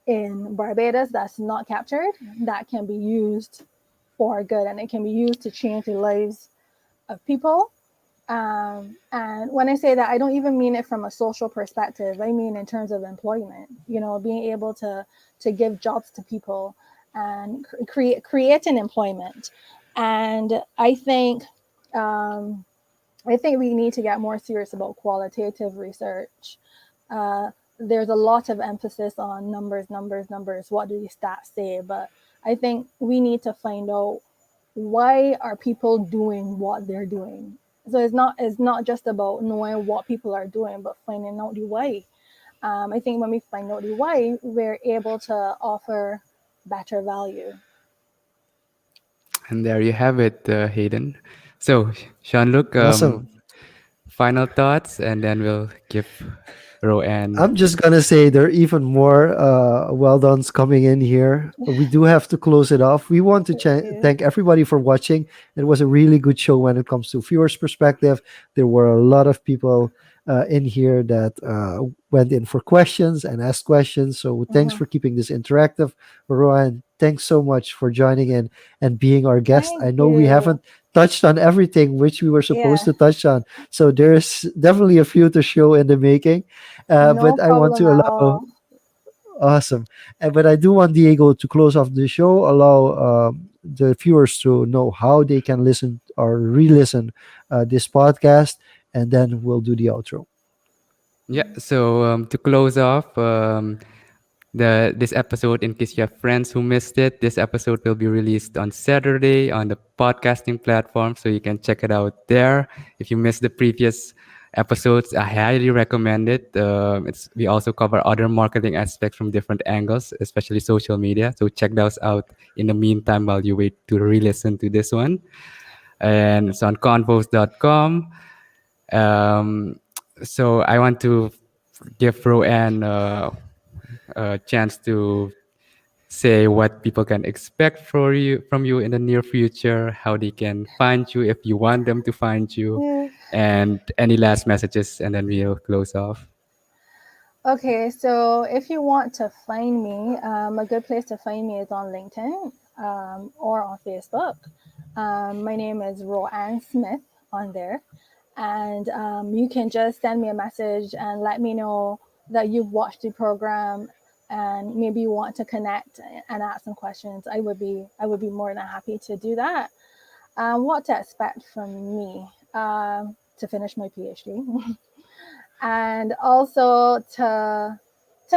in Barbados that's not captured, that can be used for good, and it can be used to change the lives of people. And when I say that, I don't even mean it from a social perspective. I mean in terms of employment. You know, being able to give jobs to people and create an employment. And um, I think we need to get more serious about qualitative research. Uh, there's a lot of emphasis on numbers, numbers, numbers. What do these stats say? But I think we need to find out why are people doing what they're doing. So it's not just about knowing what people are doing, but finding out the why. I think when we find out the why, we're able to offer better value. And there you have it, Hayden. So, Sean-Luc, Awesome. final thoughts, and then we'll give Roanne. I'm just gonna say there are even more well done's coming in here. We do have to close it off. We want to Yeah. thank everybody for watching. It was a really good show when it comes to viewers' perspective. There were a lot of people in here that went in for questions and asked questions. So thanks Mhm. for keeping this interactive, Rowan. Thanks so much for joining in and being our guest. I Thank know we you. haven't touched on everything which we were supposed Yeah, to touch on, so there's definitely a few to show in the making. no But I want problem to at allow, all. awesome. But I do want Diego to close off the show, allow the viewers to know how they can listen or re-listen this podcast, and then we'll do the outro. Yeah, so to close off, this episode, in case you have friends who missed it, this episode will be released on Saturday on the podcasting platform, so you can check it out there. If you missed the previous episodes, I highly recommend it. It's we also cover other marketing aspects from different angles, especially social media. So check those out in the meantime while you wait to re-listen to this one. And it's on confoes.com. Um, so I want to give Roanne a chance to say what people can expect from you in the near future, how they can find you if you want them to find you, Yeah. and any last messages, and then we'll close off. Okay, so if you want to find me, a good place to find me is on LinkedIn or on Facebook. My name is Roanne Smith on there. And you can just send me a message and let me know that you've watched the program and maybe you want to connect and ask some questions. I would be more than happy to do that. What to expect from me to finish my PhD. And also to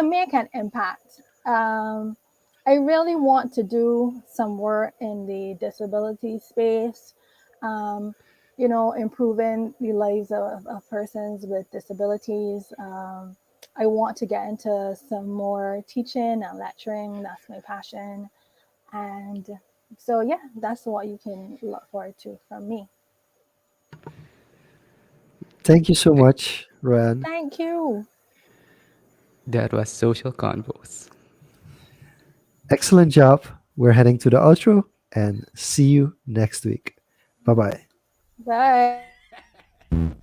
make an impact. I really want to do some work in the disability space. Um, improving the lives of persons with disabilities. I want to get into some more teaching and lecturing. That's my passion. And so, yeah, that's what you can look forward to from me. Thank you so much, Rowan. Thank you. That was Social Convos. Excellent job. We're heading to the outro and see you next week. Bye bye. Bye.